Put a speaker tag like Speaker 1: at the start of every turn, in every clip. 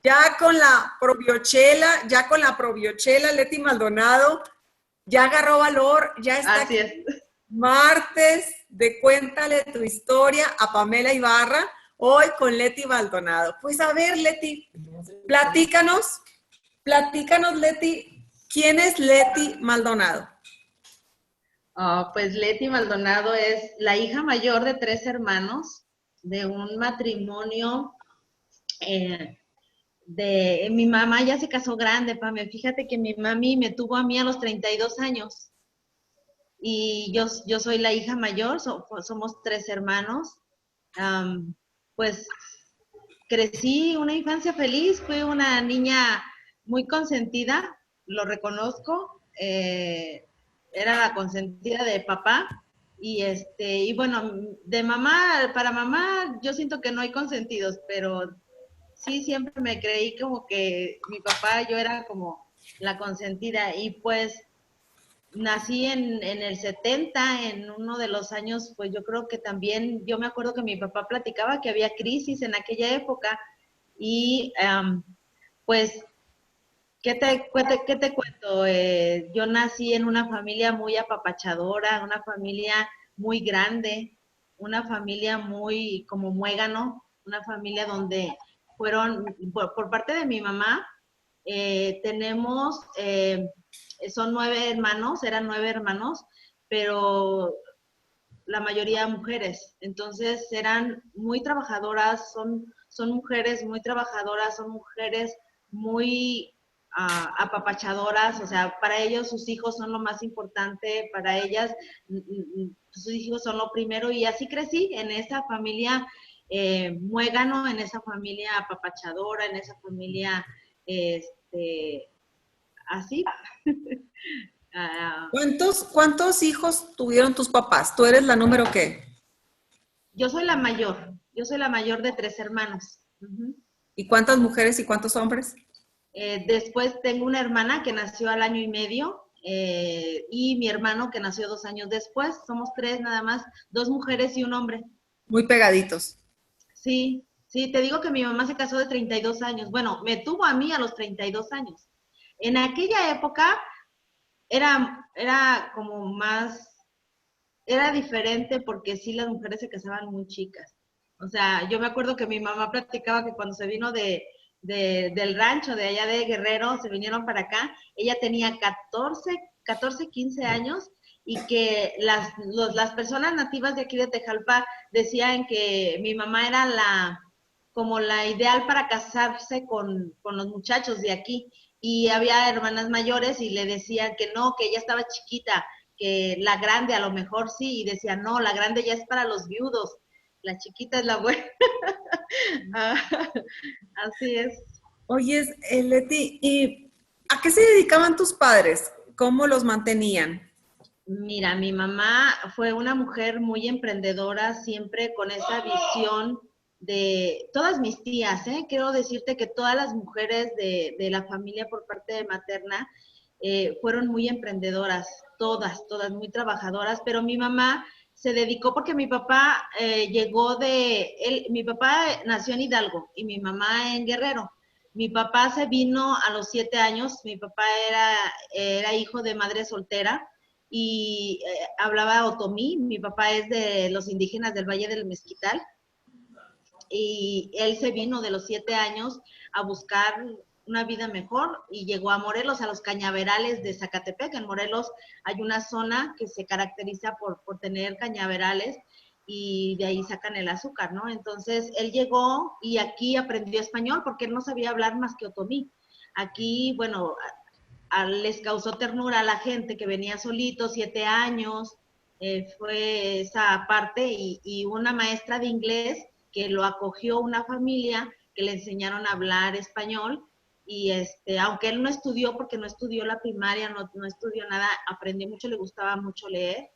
Speaker 1: ya con la proviochela, Leti Maldonado ya agarró valor, ya está
Speaker 2: Así
Speaker 1: aquí.
Speaker 2: es.
Speaker 1: Martes de Cuéntale tu historia a Pamela Ibarra, hoy con Leti Maldonado. Pues a ver, Leti, platícanos, Leti, ¿quién es Leti Maldonado?
Speaker 2: Pues Leti Maldonado es la hija mayor de 3 hermanos, de un matrimonio mi mamá ya se casó grande, Pame. Fíjate que mi mami me tuvo a mí a los 32 años y yo soy la hija mayor, somos 3 hermanos. Pues crecí una infancia feliz, fui una niña muy consentida, lo reconozco, era la consentida de papá y bueno, de mamá, para mamá yo siento que no hay consentidos, pero sí siempre me creí como que mi papá, yo era como la consentida y pues nací en el 70, en uno de los años, pues yo creo que también, yo me acuerdo que mi papá platicaba que había crisis en aquella época y pues, qué te cuento? Yo nací en una familia muy apapachadora, una familia muy grande, una familia muy como muégano, una familia donde fueron, por parte de mi mamá, tenemos, son 9 hermanos, eran 9 hermanos, pero la mayoría mujeres. Entonces eran muy trabajadoras, son mujeres muy trabajadoras, son mujeres muy apapachadoras, o sea, para ellos sus hijos son lo más importante, para ellas sus hijos son lo primero y así crecí en esa familia muégano, en esa familia apapachadora, en esa familia así.
Speaker 1: ¿Cuántos hijos tuvieron tus papás? ¿Tú eres la número qué?
Speaker 2: Yo soy la mayor de 3 hermanos. Uh-huh.
Speaker 1: ¿Y cuántas mujeres y cuántos hombres?
Speaker 2: Después tengo una hermana que nació al año y medio y mi hermano que nació 2 años después. Somos 3 nada más, 2 mujeres y un hombre.
Speaker 1: Muy pegaditos.
Speaker 2: Sí, sí, te digo que mi mamá se casó de 32 años. Bueno, me tuvo a mí a los 32 años. En aquella época era como más, era diferente porque sí las mujeres se casaban muy chicas. O sea, yo me acuerdo que mi mamá platicaba que cuando se vino del rancho de allá de Guerrero, se vinieron para acá, ella tenía 14 15 años y que las personas nativas de aquí de Tejalpa decían que mi mamá era como la ideal para casarse con los muchachos de aquí. Y había hermanas mayores y le decían que no, que ella estaba chiquita, que la grande a lo mejor sí, y decía, no, la grande ya es para los viudos, la chiquita es la buena. Así es.
Speaker 1: Oye, Leti, ¿y a qué se dedicaban tus padres? ¿Cómo los mantenían?
Speaker 2: Mira, mi mamá fue una mujer muy emprendedora, siempre con esa visión de todas mis tías, ¿eh? Quiero decirte que todas las mujeres de la familia por parte de materna fueron muy emprendedoras, todas muy trabajadoras, pero mi mamá se dedicó porque mi papá mi papá nació en Hidalgo y mi mamá en Guerrero. Mi papá se vino a los 7 años, mi papá era hijo de madre soltera y hablaba otomí, mi papá es de los indígenas del Valle del Mezquital y él se vino de los 7 años a buscar una vida mejor y llegó a Morelos, a los cañaverales de Zacatepec. En Morelos hay una zona que se caracteriza por tener cañaverales y de ahí sacan el azúcar, ¿no? Entonces él llegó y aquí aprendió español porque él no sabía hablar más que otomí. Aquí, bueno, les causó ternura a la gente que venía solito, 7 años, fue esa parte y una maestra de inglés que lo acogió una familia que le enseñaron a hablar español y aunque él no estudió porque no estudió la primaria, no estudió nada, aprendió mucho, le gustaba mucho leer.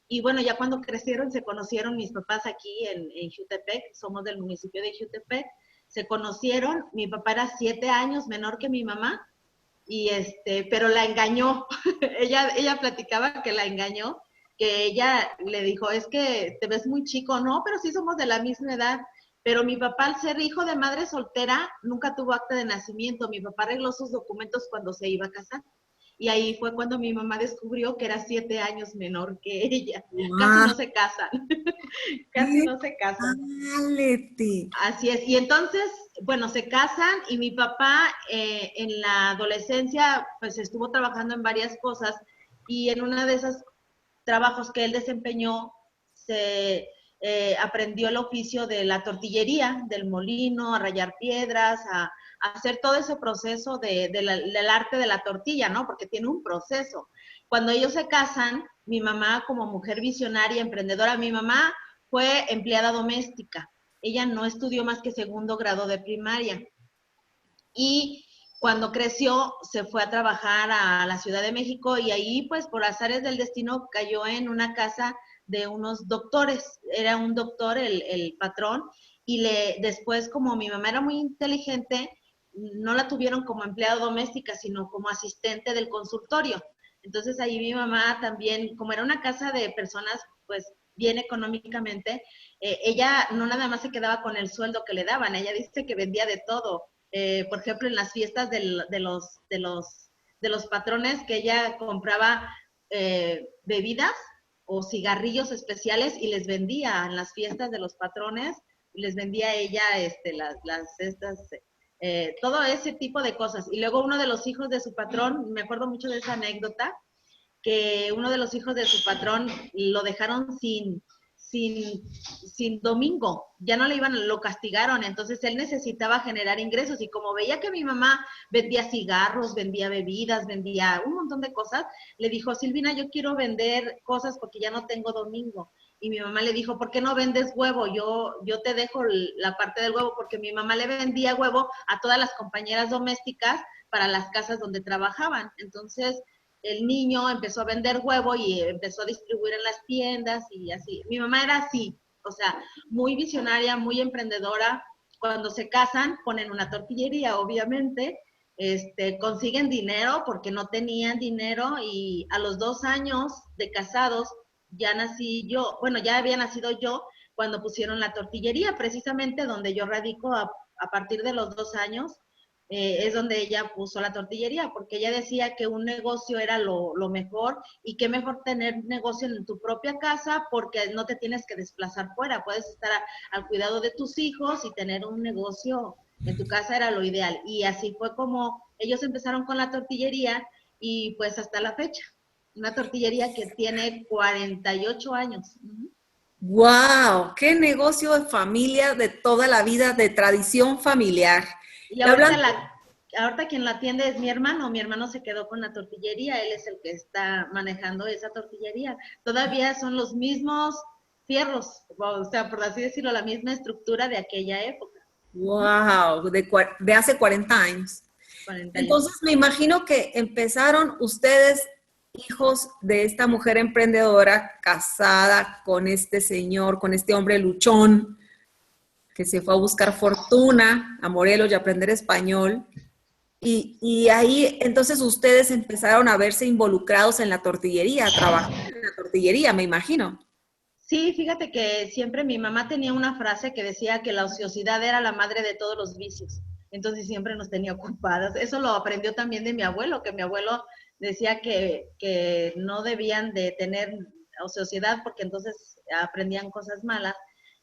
Speaker 2: Y bueno, ya cuando crecieron se conocieron mis papás aquí en Jutepec, somos del municipio de Jutepec, se conocieron, mi papá era 7 años menor que mi mamá y pero la engañó. ella platicaba que la engañó, que ella le dijo, es que te ves muy chico, no, pero sí somos de la misma edad, Pero mi papá, al ser hijo de madre soltera, nunca tuvo acta de nacimiento. Mi papá arregló sus documentos cuando se iba a casar. Y ahí fue cuando mi mamá descubrió que era 7 años menor que ella. Casi
Speaker 1: ¡Guau!
Speaker 2: no se casan, casi
Speaker 1: ¿Qué
Speaker 2: no se casan.
Speaker 1: tal, Leti?
Speaker 2: Así es. Y entonces, bueno, se casan y mi papá en la adolescencia pues estuvo trabajando en varias cosas y en una de esos trabajos que él desempeñó se aprendió el oficio de la tortillería, del molino, a rallar piedras, a hacer todo ese proceso del arte de la tortilla, ¿no? Porque tiene un proceso. Cuando ellos se casan, mi mamá como mujer visionaria, emprendedora, mi mamá fue empleada doméstica. Ella no estudió más que segundo grado de primaria. Y cuando creció se fue a trabajar a la Ciudad de México y ahí pues por azares del destino cayó en una casa de unos doctores. Era un doctor el patrón y después como mi mamá era muy inteligente, no la tuvieron como empleada doméstica, sino como asistente del consultorio. Entonces ahí mi mamá también, como era una casa de personas pues bien económicamente, ella no nada más se quedaba con el sueldo que le daban, ella dice que vendía de todo. Por ejemplo, en las fiestas de los patrones, que ella compraba bebidas o cigarrillos especiales y les vendía en las fiestas de los patrones, les vendía ella todo ese tipo de cosas. Y luego uno de los hijos de su patrón, me acuerdo mucho de esa anécdota, que uno de los hijos de su patrón lo dejaron sin domingo, ya no le iban, lo castigaron, entonces él necesitaba generar ingresos y como veía que mi mamá vendía cigarros, vendía bebidas, vendía un montón de cosas, le dijo, Silvina, yo quiero vender cosas porque ya no tengo domingo. Y mi mamá le dijo, ¿por qué no vendes huevo? Yo te dejo la parte del huevo, porque mi mamá le vendía huevo a todas las compañeras domésticas para las casas donde trabajaban. Entonces, el niño empezó a vender huevo y empezó a distribuir en las tiendas y así. Mi mamá era así, o sea, muy visionaria, muy emprendedora. Cuando se casan, ponen una tortillería, obviamente, consiguen dinero porque no tenían dinero y a los 2 años de casados ya nací yo, bueno, ya había nacido yo cuando pusieron la tortillería, precisamente donde yo radico a partir de los 2 años es donde ella puso la tortillería, porque ella decía que un negocio era lo mejor y que mejor tener negocio en tu propia casa porque no te tienes que desplazar fuera, puedes estar al cuidado de tus hijos y tener un negocio en tu casa era lo ideal. Y así fue como ellos empezaron con la tortillería y pues hasta la fecha, una tortillería que tiene 48 años.
Speaker 1: ¡Wow! ¡Qué negocio de familia de toda la vida, de tradición familiar!
Speaker 2: Y
Speaker 1: Y hablando,
Speaker 2: ahorita quien la atiende es mi hermano se quedó con la tortillería, él es el que está manejando esa tortillería. Todavía son los mismos fierros, o sea, por así decirlo, la misma estructura de aquella época.
Speaker 1: ¡wow! De hace 40 años.
Speaker 2: 48.
Speaker 1: Entonces me imagino que empezaron ustedes, hijos de esta mujer emprendedora, casada con este señor, con este hombre luchón, que se fue a buscar fortuna a Morelos y a aprender español. Y ahí entonces ustedes empezaron a verse involucrados en la tortillería, a trabajar en la tortillería, me imagino.
Speaker 2: Sí, fíjate que siempre mi mamá tenía una frase que decía que la ociosidad era la madre de todos los vicios. Entonces siempre nos tenía ocupadas. Eso lo aprendió también de mi abuelo, que mi abuelo decía que no debían de tener ociosidad porque entonces aprendían cosas malas.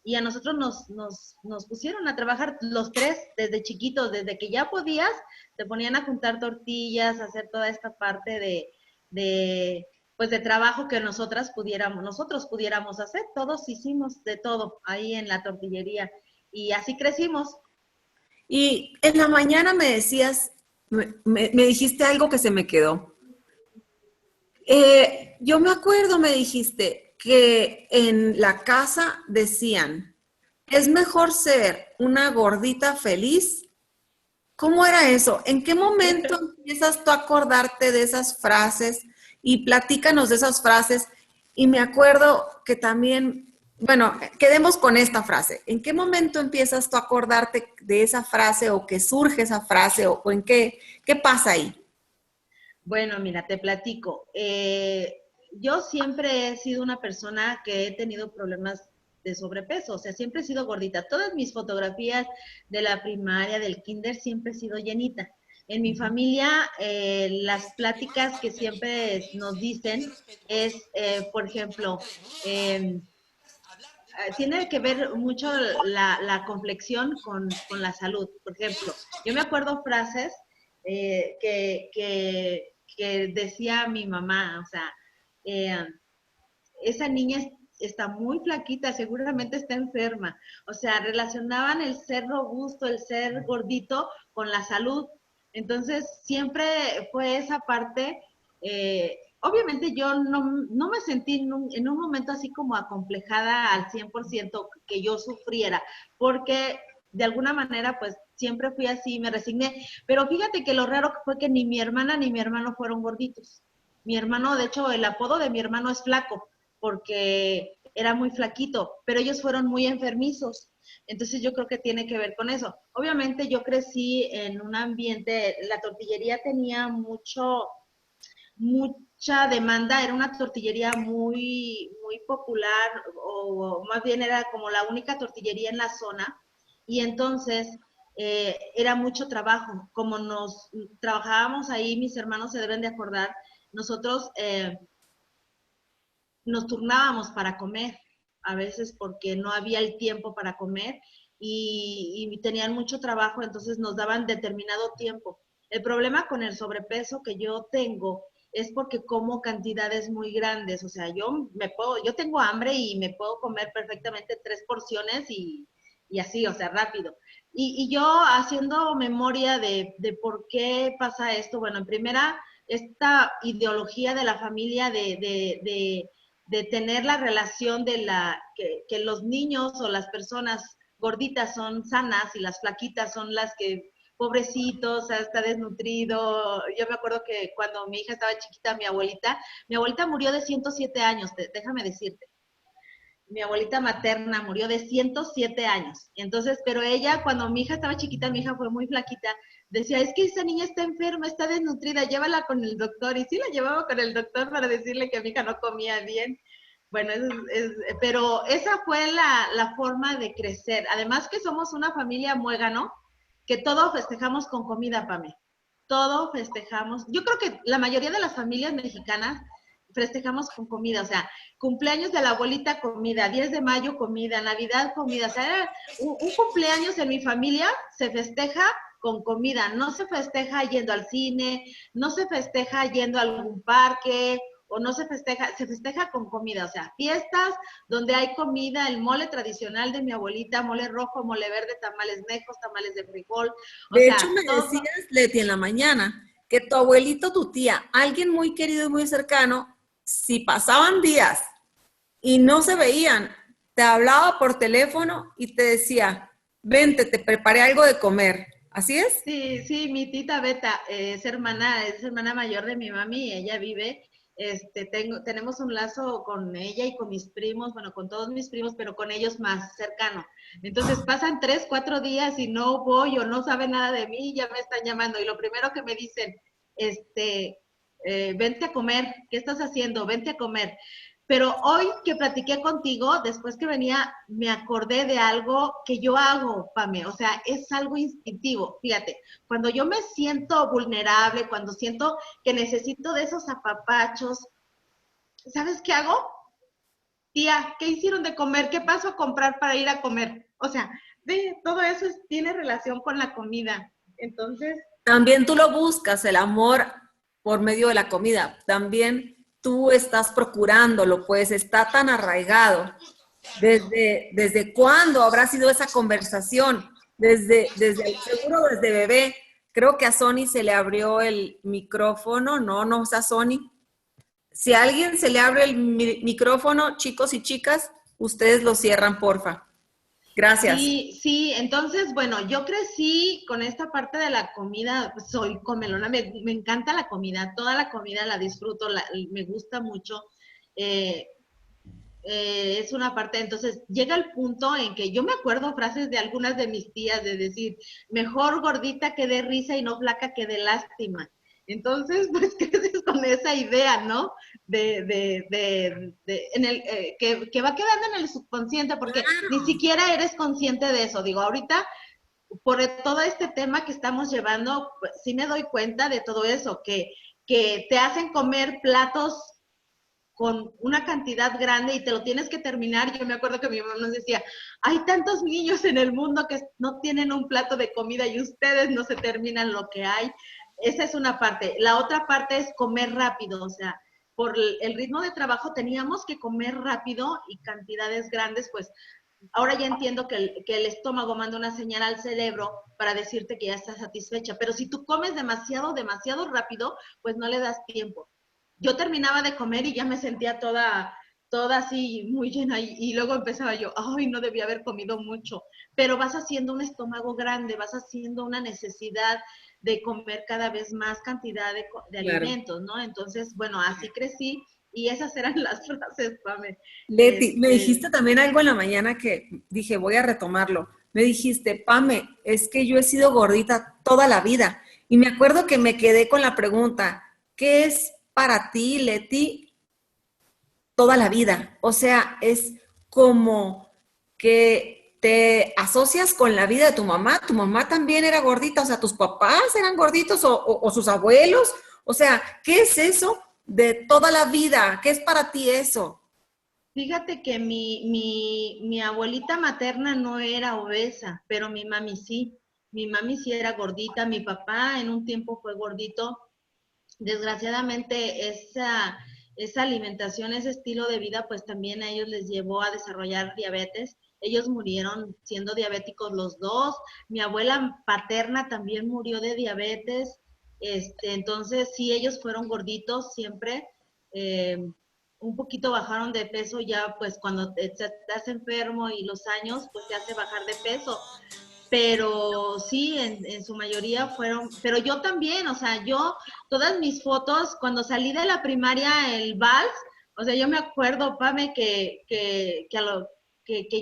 Speaker 2: Y a nosotros nos pusieron a trabajar los tres desde chiquitos, desde que ya podías, te ponían a juntar tortillas, a hacer toda esta parte de pues de trabajo que nosotros pudiéramos hacer. Todos hicimos de todo ahí en la tortillería y así crecimos.
Speaker 1: Y en la mañana me decías, me dijiste algo que se me quedó. Yo me acuerdo, me dijiste, que en la casa decían, es mejor ser una gordita feliz. ¿Cómo era eso? ¿En qué momento empiezas tú a acordarte de esas frases? Y platícanos de esas frases. Y me acuerdo que también, bueno, quedemos con esta frase. ¿En qué momento empiezas tú a acordarte de esa frase o que surge esa frase o en qué pasa ahí?
Speaker 2: Bueno, mira, te platico. Yo siempre he sido una persona que he tenido problemas de sobrepeso, o sea, siempre he sido gordita. Todas mis fotografías de la primaria, del kinder, siempre he sido llenita. En mi familia, las pláticas que siempre nos dicen es, por ejemplo, tiene que ver mucho la complexión con la salud. Por ejemplo, yo me acuerdo frases que decía mi mamá, o sea, eh, esa niña está muy flaquita, seguramente está enferma. O sea, relacionaban el ser robusto, el ser gordito con la salud. Entonces, siempre fue esa parte. Obviamente yo no me sentí en un momento así como acomplejada al 100% que yo sufriera, porque de alguna manera pues siempre fui así, me resigné. Pero fíjate que lo raro fue que ni mi hermana ni mi hermano fueron gorditos. Mi hermano, de hecho, el apodo de mi hermano es Flaco porque era muy flaquito, pero ellos fueron muy enfermizos. Entonces yo creo que tiene que ver con eso. Obviamente yo crecí en un ambiente, la tortillería tenía mucha demanda, era una tortillería muy popular, o más bien era como la única tortillería en la zona, y entonces era mucho trabajo. Como nos trabajábamos ahí, mis hermanos se deben de acordar, nosotros nos turnábamos para comer, a veces porque no había el tiempo para comer y tenían mucho trabajo, entonces nos daban determinado tiempo. El problema con el sobrepeso que yo tengo es porque como cantidades muy grandes, o sea, yo tengo hambre y me puedo comer perfectamente 3 porciones y así, o sea, rápido. Y yo haciendo memoria de por qué pasa esto, bueno, en primera, esta ideología de la familia de tener la relación de que los niños o las personas gorditas son sanas y las flaquitas son las que, pobrecitos, está desnutrido. Yo me acuerdo que cuando mi hija estaba chiquita, mi abuelita murió de 107 años, déjame decirte. Mi abuelita materna murió de 107 años. Entonces, pero ella, cuando mi hija estaba chiquita, mi hija fue muy flaquita, decía, es que esa niña está enferma, está desnutrida, llévala con el doctor. Y sí la llevaba con el doctor para decirle que mi hija no comía bien. Bueno, pero esa fue la forma de crecer. Además que somos una familia muégano, que todo festejamos con comida, Pame. Todo festejamos. Yo creo que la mayoría de las familias mexicanas festejamos con comida, o sea, cumpleaños de la abuelita, comida, 10 de mayo, comida, Navidad, comida, o sea, un cumpleaños en mi familia se festeja con comida, no se festeja yendo al cine, no se festeja yendo a algún parque, o no se festeja con comida, o sea, fiestas donde hay comida, el mole tradicional de mi abuelita, mole rojo, mole verde, tamales nejos, tamales de frijol, o
Speaker 1: De hecho,
Speaker 2: sea,
Speaker 1: me
Speaker 2: todo.
Speaker 1: decías, Leti, en la mañana, que tu abuelito, tu tía, alguien muy querido y muy cercano, si pasaban días y no se veían, te hablaba por teléfono y te decía, vente, te preparé algo de comer. ¿Así es?
Speaker 2: Sí, sí, mi tita Beta es hermana mayor de mi mami, ella vive, tenemos un lazo con ella y con mis primos, bueno, con todos mis primos, pero con ellos más cercano. Entonces pasan 3, 4 días y no voy o no sabe nada de mí, ya me están llamando y lo primero que me dicen, vente a comer, ¿qué estás haciendo? Vente a comer. Pero hoy que platiqué contigo, después que venía, me acordé de algo que yo hago, Pame, o sea, es algo instintivo. Fíjate, cuando yo me siento vulnerable, cuando siento que necesito de esos apapachos, ¿sabes qué hago? Tía, ¿qué hicieron de comer? ¿Qué paso a comprar para ir a comer? O sea, todo eso tiene relación con la comida. Entonces,
Speaker 1: También tú lo buscas, el amor por medio de la comida. También tú estás procurándolo, pues está tan arraigado. ¿Desde cuándo habrá sido esa conversación? Seguro desde bebé. Creo que a Sony se le abrió el micrófono. No, no, o sea, Sony. Si a alguien se le abre el micrófono, chicos y chicas, ustedes lo cierran, porfa. Gracias.
Speaker 2: sí, sí, entonces, bueno, yo crecí con esta parte de la comida, soy comelona, me encanta la comida, toda la comida la disfruto, me gusta mucho, eh, es una parte, entonces llega el punto en que yo me acuerdo frases de algunas de mis tías de decir, mejor gordita que dé risa y no flaca que dé lástima. Entonces, pues creces con esa idea, ¿no? que va quedando en el subconsciente, porque ni siquiera eres consciente de eso. Digo, ahorita, por todo este tema que estamos llevando, pues, sí me doy cuenta de todo eso, que te hacen comer platos con una cantidad grande y te lo tienes que terminar. Yo me acuerdo que mi mamá nos decía, hay tantos niños en el mundo que no tienen un plato de comida y ustedes no se terminan lo que hay. Esa es una parte. La otra parte es comer rápido, o sea, por el ritmo de trabajo teníamos que comer rápido y cantidades grandes, pues ahora ya entiendo que el estómago manda una señal al cerebro para decirte que ya está satisfecha, pero si tú comes demasiado, demasiado rápido, pues no le das tiempo. Yo terminaba de comer y ya me sentía toda así muy llena y luego empezaba yo, ay, no debía haber comido mucho, pero vas haciendo un estómago grande, vas haciendo una necesidad de comer cada vez más cantidad de
Speaker 1: Claro.
Speaker 2: alimentos, ¿no? Entonces, bueno, así crecí y esas eran las frases, Pame.
Speaker 1: Leti, me dijiste también algo en la mañana que dije, voy a retomarlo. Me dijiste, Pame, es que yo he sido gordita toda la vida. Y me acuerdo que me quedé con la pregunta, ¿qué es para ti, Leti, toda la vida? O sea, es como que te asocias con la vida de tu mamá también era gordita, o sea, tus papás eran gorditos o sus abuelos, o sea, ¿qué es eso de toda la vida? ¿Qué es para ti eso?
Speaker 2: Fíjate que mi abuelita materna no era obesa, pero mi mami sí. Mi mami sí era gordita, mi papá en un tiempo fue gordito. Desgraciadamente esa alimentación, ese estilo de vida, pues también a ellos les llevó a desarrollar diabetes. Ellos murieron siendo diabéticos los dos. Mi abuela paterna también murió de diabetes. Entonces, sí, ellos fueron gorditos siempre. Eh, un poquito bajaron de peso ya, pues cuando estás enfermo y los años, pues te hace bajar de peso, pero sí, en su mayoría fueron, pero yo también, o sea, yo, todas mis fotos, cuando salí de la primaria, el vals, o sea, yo me acuerdo, Pame, que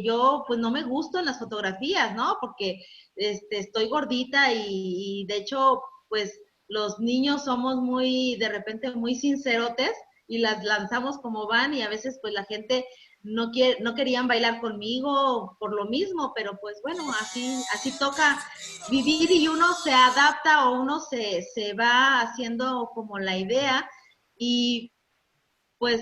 Speaker 2: yo, pues no me gusto en las fotografías, ¿no? Porque estoy gordita y de hecho, pues los niños somos muy, de repente, muy sincerotes y las lanzamos como van y a veces, pues la gente no querían bailar conmigo por lo mismo, pero pues bueno, así toca vivir y uno se adapta o uno se va haciendo como la idea y pues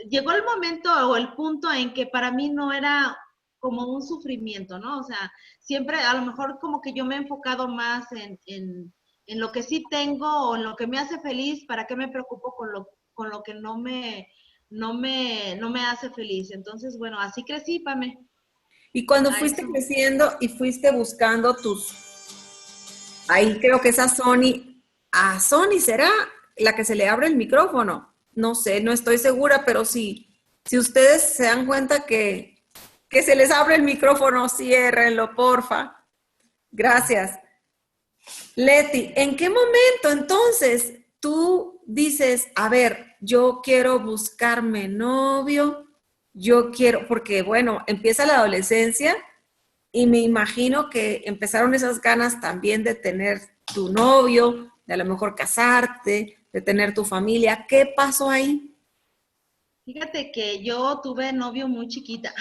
Speaker 2: llegó el momento o el punto en que para mí no era como un sufrimiento, ¿no? O sea, siempre a lo mejor como que yo me he enfocado más en lo que sí tengo o en lo que me hace feliz, ¿para qué me preocupo con lo que no me hace feliz? Entonces, bueno, así crecí, Pame.
Speaker 1: Y cuando
Speaker 2: A
Speaker 1: fuiste
Speaker 2: eso.
Speaker 1: creciendo y fuiste buscando ahí creo que esa a Sony será la que se le abre el micrófono. No sé, no estoy segura, pero sí, si ustedes se dan cuenta que se les abre el micrófono, ciérrenlo, porfa. Gracias. Leti, ¿en qué momento entonces tú dices, a ver, yo quiero buscarme novio, yo quiero, porque bueno, empieza la adolescencia y me imagino que empezaron esas ganas también de tener tu novio, de a lo mejor casarte, de tener tu familia. ¿Qué pasó ahí?
Speaker 2: Fíjate que yo tuve novio muy chiquita.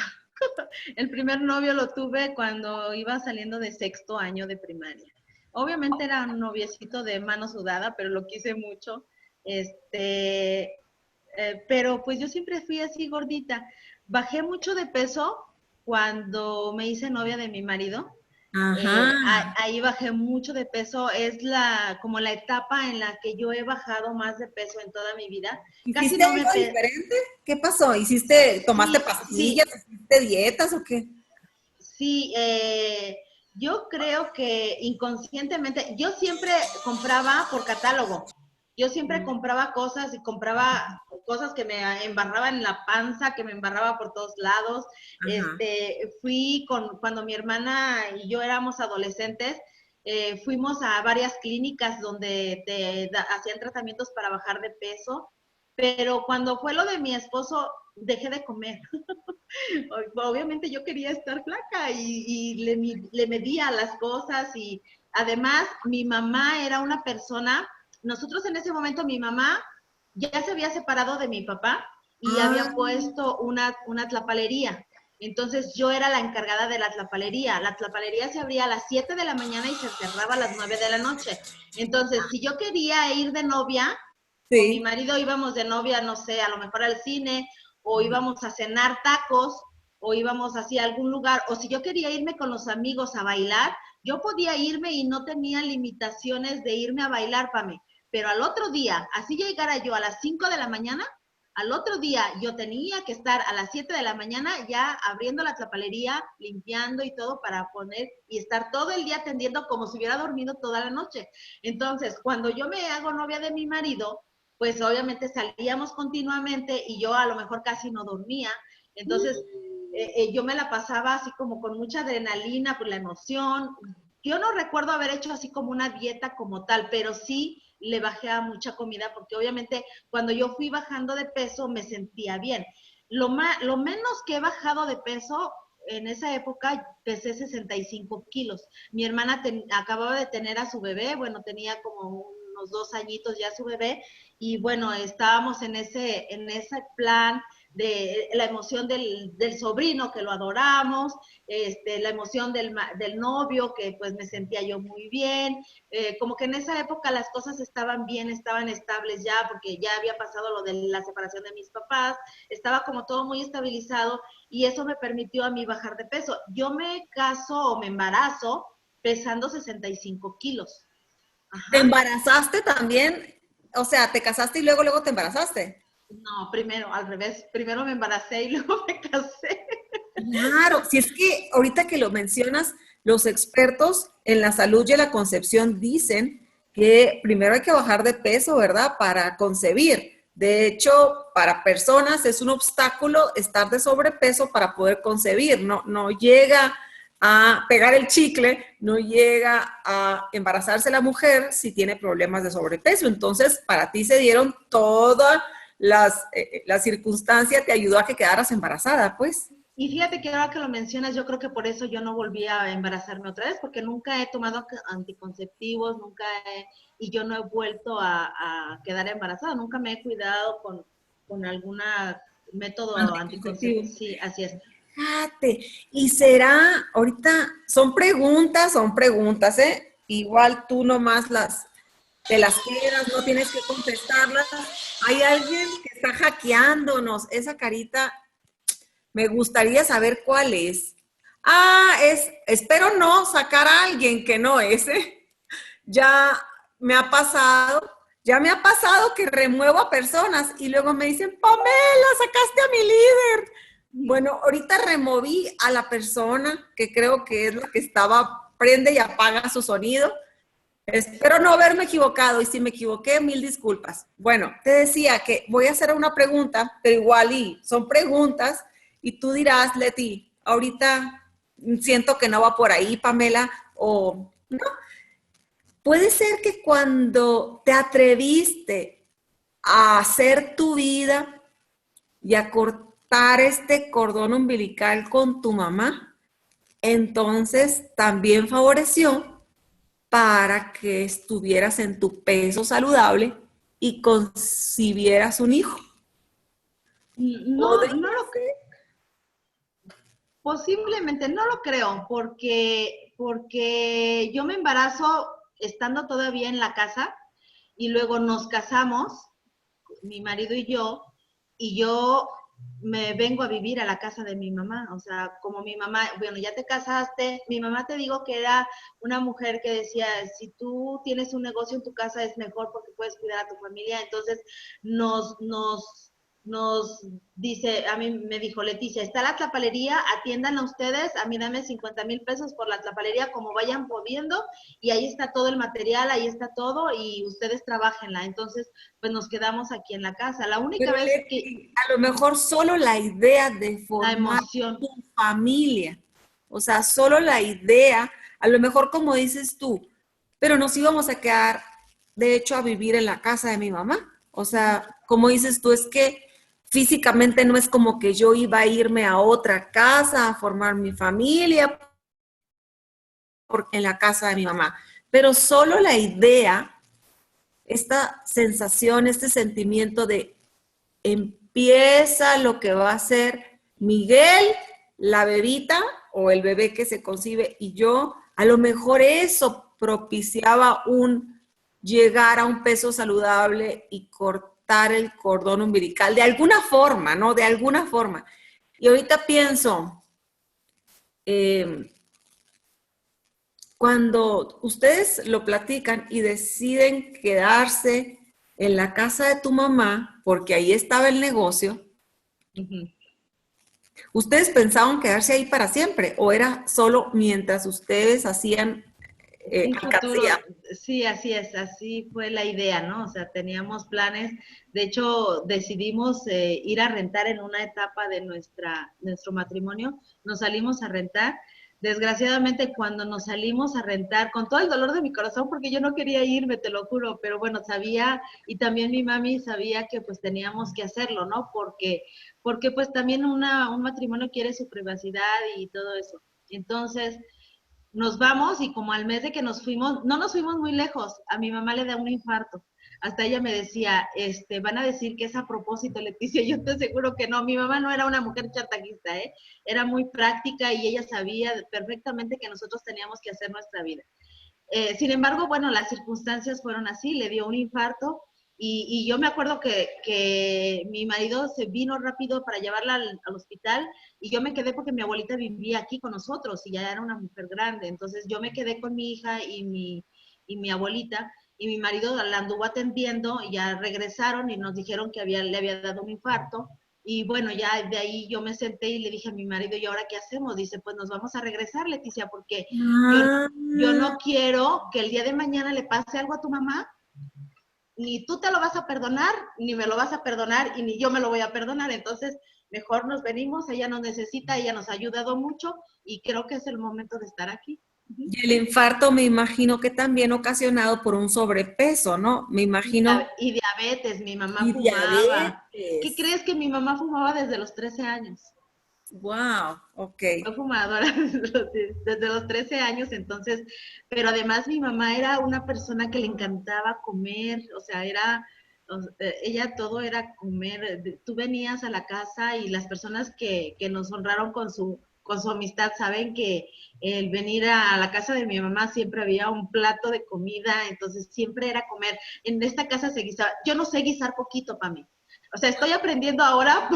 Speaker 2: El primer novio lo tuve cuando iba saliendo de sexto año de primaria. Obviamente era un noviecito de mano sudada, pero lo quise mucho. Este, pero pues yo siempre fui así gordita. Bajé mucho de peso cuando me hice novia de mi marido.
Speaker 1: Ajá.
Speaker 2: Ahí bajé mucho de peso. Es como la etapa en la que yo he bajado más de peso en toda mi vida. Casi
Speaker 1: ¿Hiciste
Speaker 2: no me...
Speaker 1: algo diferente? ¿Qué pasó? ¿Tomaste
Speaker 2: Sí, sí,
Speaker 1: pastillas? ¿Hiciste dietas o qué?
Speaker 2: sí, yo creo que inconscientemente, yo siempre compraba por catálogo. Yo siempre compraba cosas y compraba cosas que me embarraban en la panza, que me embarraba por todos lados.
Speaker 1: Ajá.
Speaker 2: Cuando mi hermana y yo éramos adolescentes, fuimos a varias clínicas donde hacían tratamientos para bajar de peso, pero cuando fue lo de mi esposo, dejé de comer. Obviamente yo quería estar flaca y le medía las cosas y además mi mamá era una persona, nosotros en ese momento mi mamá ya se había separado de mi papá y
Speaker 1: Ah,
Speaker 2: había puesto una tlapalería. Entonces yo era la encargada de la tlapalería. La tlapalería se abría a las 7 de la mañana y se cerraba a las 9 de la noche. Entonces, si yo quería ir de novia, con mi
Speaker 1: sí.
Speaker 2: marido íbamos de novia, no sé, a lo mejor al cine, o íbamos a cenar tacos, o íbamos así a algún lugar, o si yo quería irme con los amigos a bailar, yo podía irme y no tenía limitaciones de irme a bailar, Pame. Pero al otro día, así llegara yo a las 5 de la mañana, al otro día yo tenía que estar a las 7 de la mañana ya abriendo la tlapalería, limpiando y todo para poner y estar todo el día atendiendo como si hubiera dormido toda la noche. Entonces, cuando yo me hago novia de mi marido, pues obviamente salíamos continuamente y yo a lo mejor casi no dormía. Entonces, yo me la pasaba así como con mucha adrenalina por la emoción. Yo no recuerdo haber hecho así como una dieta como tal, pero sí le bajé a mucha comida porque obviamente cuando yo fui bajando de peso me sentía bien. Lo menos que he bajado de peso en esa época pesé 65 kilos. Mi hermana acababa de tener a su bebé, bueno, tenía como unos 2 añitos ya su bebé, y bueno, estábamos en ese plan de la emoción del sobrino que lo adoramos, la emoción del novio que pues me sentía yo muy bien, como que en esa época las cosas estaban bien, estaban estables ya, porque ya había pasado lo de la separación de mis papás, estaba como todo muy estabilizado y eso me permitió a mí bajar de peso. Yo me caso o me embarazo pesando 65 kilos.
Speaker 1: ¿Te
Speaker 2: Ajá.
Speaker 1: embarazaste también? O sea, ¿te casaste y luego te embarazaste?
Speaker 2: No, primero, al revés. Primero me embaracé y luego me casé.
Speaker 1: Claro, si es que ahorita que lo mencionas, los expertos en la salud y en la concepción dicen que primero hay que bajar de peso, ¿verdad? Para concebir. De hecho, para personas es un obstáculo estar de sobrepeso para poder concebir. No, no llega a pegar el chicle, no llega a embarazarse la mujer si tiene problemas de sobrepeso. Entonces, para ti se dieron todas las circunstancias que ayudó a que quedaras embarazada, pues.
Speaker 2: Y fíjate que ahora que lo mencionas, yo creo que por eso yo no volví a embarazarme otra vez, porque nunca he tomado anticonceptivos, y yo no he vuelto a quedar embarazada, nunca me he cuidado con algún método anticonceptivo.
Speaker 1: Anticonceptivo.
Speaker 2: Sí, así es.
Speaker 1: Fíjate, y será, ahorita son preguntas, ¿eh? Igual tú nomás te las quedas, no tienes que contestarlas. Hay alguien que está hackeándonos, esa carita, me gustaría saber cuál es. Ah, espero no sacar a alguien que no es, ¿eh? Ya me ha pasado, ya me ha pasado que remuevo a personas y luego me dicen, Pamela, sacaste a mi líder. Bueno, ahorita removí a la persona que creo que es la que estaba, prende y apaga su sonido. Espero no haberme equivocado y si me equivoqué, mil disculpas. Bueno, te decía que voy a hacer una pregunta, pero igual y son preguntas y tú dirás, Leti, ahorita siento que no va por ahí, Pamela, o no. Puede ser que cuando te atreviste a hacer tu vida y a cortar este cordón umbilical con tu mamá, entonces también favoreció para que estuvieras en tu peso saludable y concibieras un hijo.
Speaker 2: No,
Speaker 1: Podría ser.
Speaker 2: posiblemente no lo creo, porque yo me embarazo estando todavía en la casa y luego nos casamos, mi marido y yo me vengo a vivir a la casa de mi mamá. O sea, como mi mamá, bueno, ya te casaste, mi mamá te digo que era una mujer que decía, si tú tienes un negocio en tu casa es mejor porque puedes cuidar a tu familia. Entonces nos, nos, nos dice, a mí me dijo Leticia, está la tlapalería, atiendan a ustedes, a mí dame 50,000 pesos por la tlapalería como vayan pudiendo y ahí está todo el material, ahí está todo y ustedes trabajenla. Entonces, pues nos quedamos aquí en la casa. La única
Speaker 1: Pero
Speaker 2: vez que
Speaker 1: Leti, a lo mejor solo la idea de
Speaker 2: la
Speaker 1: formar
Speaker 2: emoción,
Speaker 1: tu familia, o sea, solo la idea, a lo mejor como dices tú, pero nos íbamos a quedar, de hecho, a vivir en la casa de mi mamá. O sea, como dices tú, es que físicamente no es como que yo iba a irme a otra casa a formar mi familia en la casa de mi mamá, pero solo la idea esta sensación, este sentimiento de empieza lo que va a ser Miguel, la bebita o el bebé que se concibe y yo, a lo mejor eso propiciaba un llegar a un peso saludable y cortar el cordón umbilical, de alguna forma, ¿no? De alguna forma. Y ahorita pienso, cuando ustedes lo platican y deciden quedarse en la casa de tu mamá, porque ahí estaba el negocio, ¿ustedes pensaban quedarse ahí para siempre o era solo mientras ustedes hacían
Speaker 2: Un futuro,
Speaker 1: alcancía?
Speaker 2: sí, así es, así fue la idea, ¿no? O sea, teníamos planes, de hecho, decidimos ir a rentar en una etapa de nuestro matrimonio, nos salimos a rentar. Desgraciadamente, cuando nos salimos a rentar, con todo el dolor de mi corazón, porque yo no quería irme, te lo juro, pero bueno, sabía, y también mi mami sabía que pues teníamos que hacerlo, ¿no? Porque pues también un matrimonio quiere su privacidad y todo eso. Entonces, nos vamos y como al mes de que nos fuimos, no nos fuimos muy lejos, a mi mamá le da un infarto. Hasta ella me decía, van a decir que es a propósito, Leticia, yo te aseguro que no, mi mamá no era una mujer chantajista, ¿eh? Era muy práctica y ella sabía perfectamente que nosotros teníamos que hacer nuestra vida. Sin embargo, bueno, las circunstancias fueron así, le dio un infarto y yo me acuerdo que mi marido se vino rápido para llevarla al hospital y yo me quedé porque mi abuelita vivía aquí con nosotros y ya era una mujer grande. Entonces yo me quedé con mi hija y mi abuelita y mi marido la anduvo atendiendo y ya regresaron y nos dijeron que le había dado un infarto. Y bueno, ya de ahí yo me senté y le dije a mi marido, ¿y ahora qué hacemos? Dice, pues nos vamos a regresar, Leticia, porque yo,
Speaker 1: Ah,
Speaker 2: yo no quiero que el día de mañana le pase algo a tu mamá, ni tú te lo vas a perdonar, ni me lo vas a perdonar, y ni yo me lo voy a perdonar. Entonces, mejor nos venimos, ella nos necesita, ella nos ha ayudado mucho, y creo que es el momento de estar aquí.
Speaker 1: y el infarto me imagino que también ocasionado por un sobrepeso, ¿no? Me imagino.
Speaker 2: Y diabetes, mi mamá
Speaker 1: Y
Speaker 2: fumaba. ¿Qué
Speaker 1: diabetes.
Speaker 2: crees que mi mamá fumaba desde los 13 años?
Speaker 1: Wow, ok.
Speaker 2: Fue fumadora desde los 13 años, entonces, pero además mi mamá era una persona que le encantaba comer, o sea, ella todo era comer. Tú venías a la casa y las personas que nos honraron con su amistad saben que el venir a la casa de mi mamá siempre había un plato de comida, entonces siempre era comer. En esta casa se guisaba, yo no sé guisar poquito, para mí. O sea, estoy aprendiendo ahora,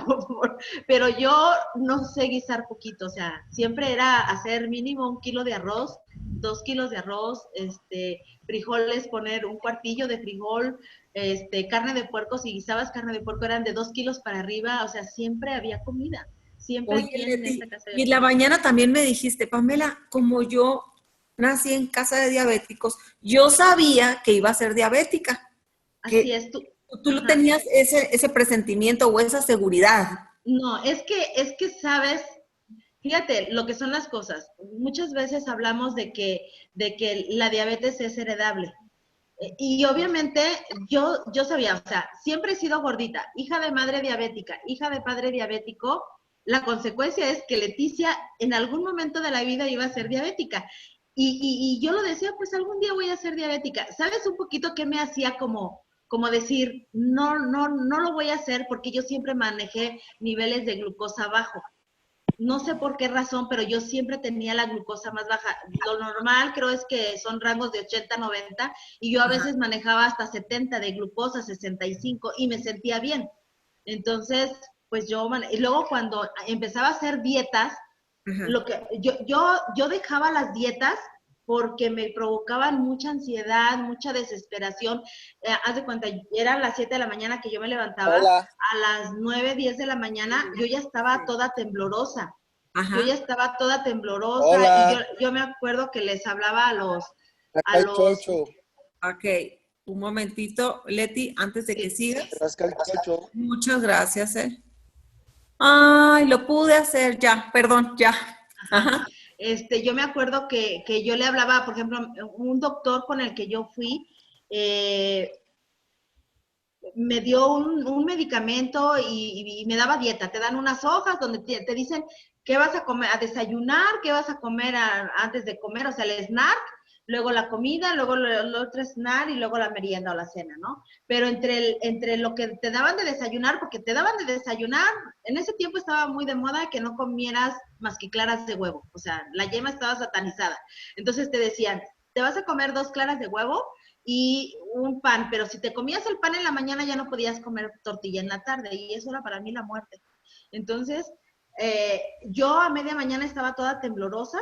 Speaker 2: pero yo no sé guisar poquito. O sea, siempre era hacer mínimo 1 kilo de arroz, 2 kilos de arroz, frijoles, poner un cuartillo de frijol, carne de puerco, si guisabas carne de puerco eran de 2 kilos para arriba. O sea, siempre había comida. Siempre
Speaker 1: Oye,
Speaker 2: aquí en esta
Speaker 1: Leti,
Speaker 2: casa
Speaker 1: y
Speaker 2: había
Speaker 1: en la
Speaker 2: comida.
Speaker 1: mañana también me dijiste, Pamela, como yo nací en casa de diabéticos, yo sabía que iba a ser diabética,
Speaker 2: Así
Speaker 1: que
Speaker 2: es tú.
Speaker 1: tú lo
Speaker 2: Ajá.
Speaker 1: tenías ese presentimiento o esa seguridad.
Speaker 2: No, es que sabes, fíjate lo que son las cosas. Muchas veces hablamos de que la diabetes es heredable. Y obviamente yo sabía, o sea, siempre he sido gordita, hija de madre diabética, hija de padre diabético. La consecuencia es que Leticia en algún momento de la vida iba a ser diabética. Y yo lo decía, pues algún día voy a ser diabética. ¿Sabes un poquito qué me hacía como decir, no, no, no lo voy a hacer porque yo siempre manejé niveles de glucosa bajo? No sé por qué razón, pero yo siempre tenía la glucosa más baja. Lo normal creo es que son rangos de 80, 90 y yo a
Speaker 1: Ajá,
Speaker 2: veces manejaba hasta 70 de glucosa, 65 y me sentía bien. Entonces, pues y luego cuando empezaba a hacer dietas,
Speaker 1: ajá.
Speaker 2: lo que yo dejaba las dietas porque me provocaban mucha ansiedad, mucha desesperación. Haz de cuenta, eran las 7 de la mañana que yo me levantaba,
Speaker 3: Hola.
Speaker 2: a las 9, 10 de la mañana yo ya estaba
Speaker 1: Sí.
Speaker 2: toda temblorosa. Yo ya
Speaker 1: Ajá.
Speaker 2: estaba toda temblorosa y yo,
Speaker 3: Hola.
Speaker 2: yo me acuerdo que les hablaba a
Speaker 3: Acá el
Speaker 2: los,
Speaker 3: chocho.
Speaker 1: Ok, un momentito, Leti, antes de que
Speaker 2: sí,
Speaker 1: sigas.
Speaker 3: Rasca el chocho.
Speaker 1: Muchas gracias, eh. Ay, lo pude hacer ya, perdón, ya.
Speaker 2: ajá.
Speaker 1: Ajá,
Speaker 2: Yo me acuerdo que yo le hablaba, por ejemplo, un doctor con el que yo fui, eh, me dio un medicamento y me daba dieta. Te dan unas hojas donde te dicen qué vas a comer, a desayunar, qué vas a comer antes de comer, o sea, el snack, luego la comida, luego el otro snack y luego la merienda o la cena, ¿no? Pero entre lo que te daban de desayunar, porque te daban de desayunar, en ese tiempo estaba muy de moda que no comieras más que claras de huevo, o sea, la yema estaba satanizada. Entonces te decían, te vas a comer 2 claras de huevo y un pan, pero si te comías el pan en la mañana ya no podías comer tortilla en la tarde, y eso era para mí la muerte. Entonces, yo a media mañana estaba toda temblorosa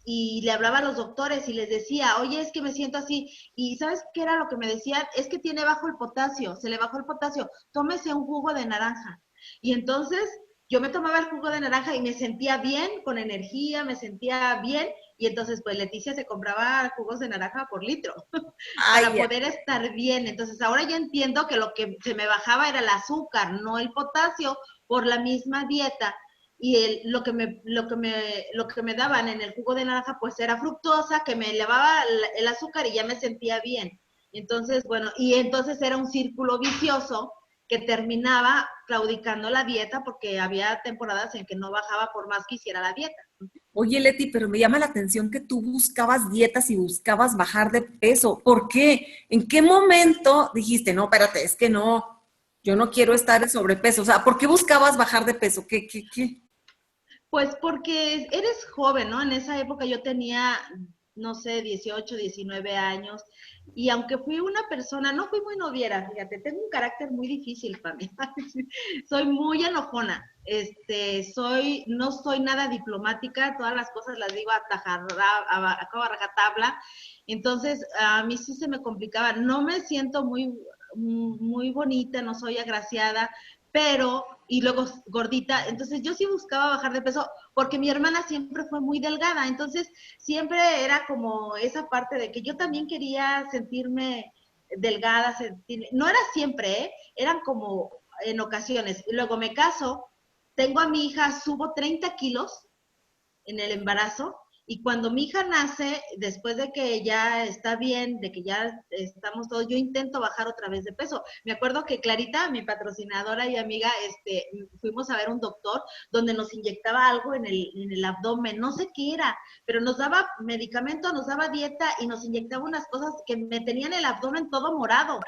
Speaker 2: y le hablaba a los doctores y les decía, oye, es que me siento así. Y ¿sabes qué era lo que me decían? Es que tiene bajo el potasio, se le bajó el potasio, tómese un jugo de naranja. Y entonces yo me tomaba el jugo de naranja y me sentía bien, con energía, me sentía bien. Y entonces, pues Leticia se compraba jugos de naranja por litro para
Speaker 1: Ay,
Speaker 2: poder estar bien. Entonces, ahora ya entiendo que lo que se me bajaba era el azúcar, no el potasio, por la misma dieta. Y lo que me daban en el jugo de naranja, pues era fructosa, que me elevaba el azúcar y ya me sentía bien. Entonces, bueno, y entonces era un círculo vicioso que terminaba claudicando la dieta porque había temporadas en que no bajaba por más que hiciera la dieta.
Speaker 1: oye, Leti, pero me llama la atención que tú buscabas dietas y buscabas bajar de peso. ¿Por qué? ¿En qué momento dijiste, no, espérate, es que no, yo no quiero estar en sobrepeso? O sea, ¿por qué buscabas bajar de peso? ¿Qué?
Speaker 2: Pues porque eres joven, ¿no? En esa época yo tenía, no sé, 18, 19 años, y aunque fui una persona, no fui muy noviera, fíjate, tengo un carácter muy difícil para mí. Soy muy enojona, no soy nada diplomática, todas las cosas las digo a rajatabla, entonces a mí sí se me complicaba, no me siento muy bonita, no soy agraciada, pero, y luego gordita, entonces yo sí buscaba bajar de peso porque mi hermana siempre fue muy delgada, entonces siempre era como esa parte de que yo también quería sentirme delgada, no era siempre, ¿eh? Eran como en ocasiones. Y luego me caso, tengo a mi hija, subo 30 kilos en el embarazo, y cuando mi hija nace, después de que ya está bien, de que ya estamos todos, yo intento bajar otra vez de peso. Me acuerdo que Clarita, mi patrocinadora y amiga, fuimos a ver un doctor donde nos inyectaba algo en el abdomen, no sé qué era, pero nos daba medicamento, nos daba dieta y nos inyectaba unas cosas que me tenían el abdomen todo morado,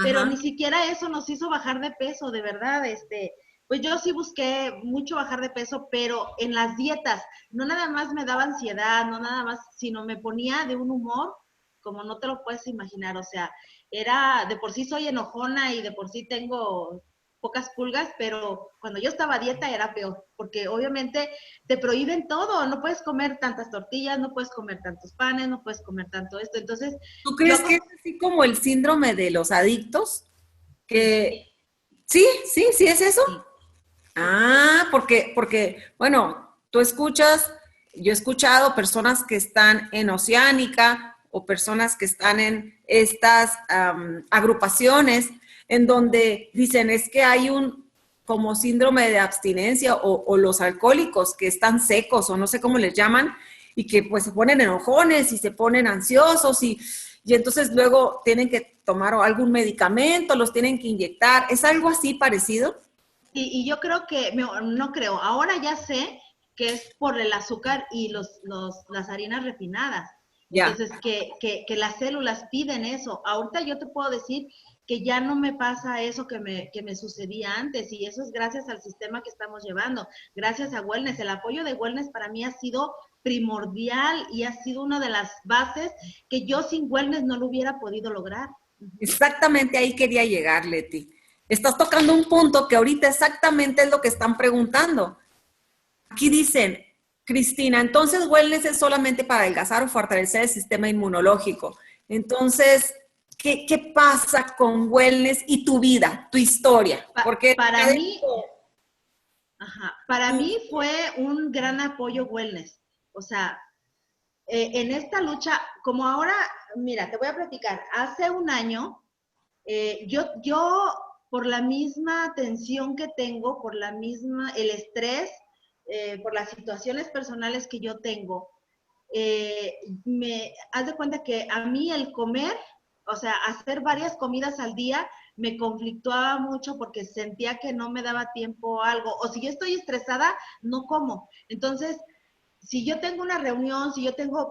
Speaker 2: pero ni
Speaker 1: Ajá.
Speaker 2: siquiera eso nos hizo bajar de peso, de verdad, pues yo sí busqué mucho bajar de peso, pero en las dietas, no nada más me daba ansiedad, no nada más, sino me ponía de un humor como no te lo puedes imaginar, o sea, de por sí soy enojona y de por sí tengo pocas pulgas, pero cuando yo estaba a dieta era peor, porque obviamente te prohíben todo, no puedes comer tantas tortillas, no puedes comer tantos panes, no puedes comer tanto esto, entonces
Speaker 1: ¿Tú
Speaker 2: yo
Speaker 1: crees que es así como el síndrome de los adictos?
Speaker 2: sí,
Speaker 1: Que sí, sí es eso.
Speaker 2: sí, sí,
Speaker 1: Ah, porque, bueno, tú escuchas, yo he escuchado personas que están en Oceánica o personas que están en estas agrupaciones en donde dicen es que hay un como síndrome de abstinencia o los alcohólicos que están secos o no sé cómo les llaman y que pues se ponen enojones y se ponen ansiosos y entonces luego tienen que tomar algún medicamento, los tienen que inyectar. ¿Es algo así parecido?
Speaker 2: y yo creo que, no creo, ahora ya sé que es por el azúcar y las harinas refinadas.
Speaker 1: Ya.
Speaker 2: Entonces, que las células piden eso. Ahorita yo te puedo decir que ya no me pasa eso que me sucedía antes, y eso es gracias al sistema que estamos llevando, gracias a Wellness. El apoyo de Wellness para mí ha sido primordial y ha sido una de las bases que yo sin Wellness no lo hubiera podido lograr.
Speaker 1: Exactamente ahí quería llegar, Leti. Estás tocando un punto que ahorita exactamente es lo que están preguntando. Aquí dicen, Cristina, entonces wellness es solamente para adelgazar o fortalecer el sistema inmunológico. Entonces, ¿qué pasa con wellness y tu vida, tu historia? Porque
Speaker 2: Para mí,
Speaker 1: académico,
Speaker 2: para mí fue un gran apoyo Wellness. O sea, en esta lucha, como ahora, mira, te voy a platicar, hace un año, yo por la misma tensión que tengo, el estrés, por las situaciones personales que yo tengo, haz de cuenta que a mí el comer, o sea, hacer varias comidas al día, me conflictuaba mucho porque sentía que no me daba tiempo a algo, o si yo estoy estresada, no como. Entonces, si yo tengo una reunión,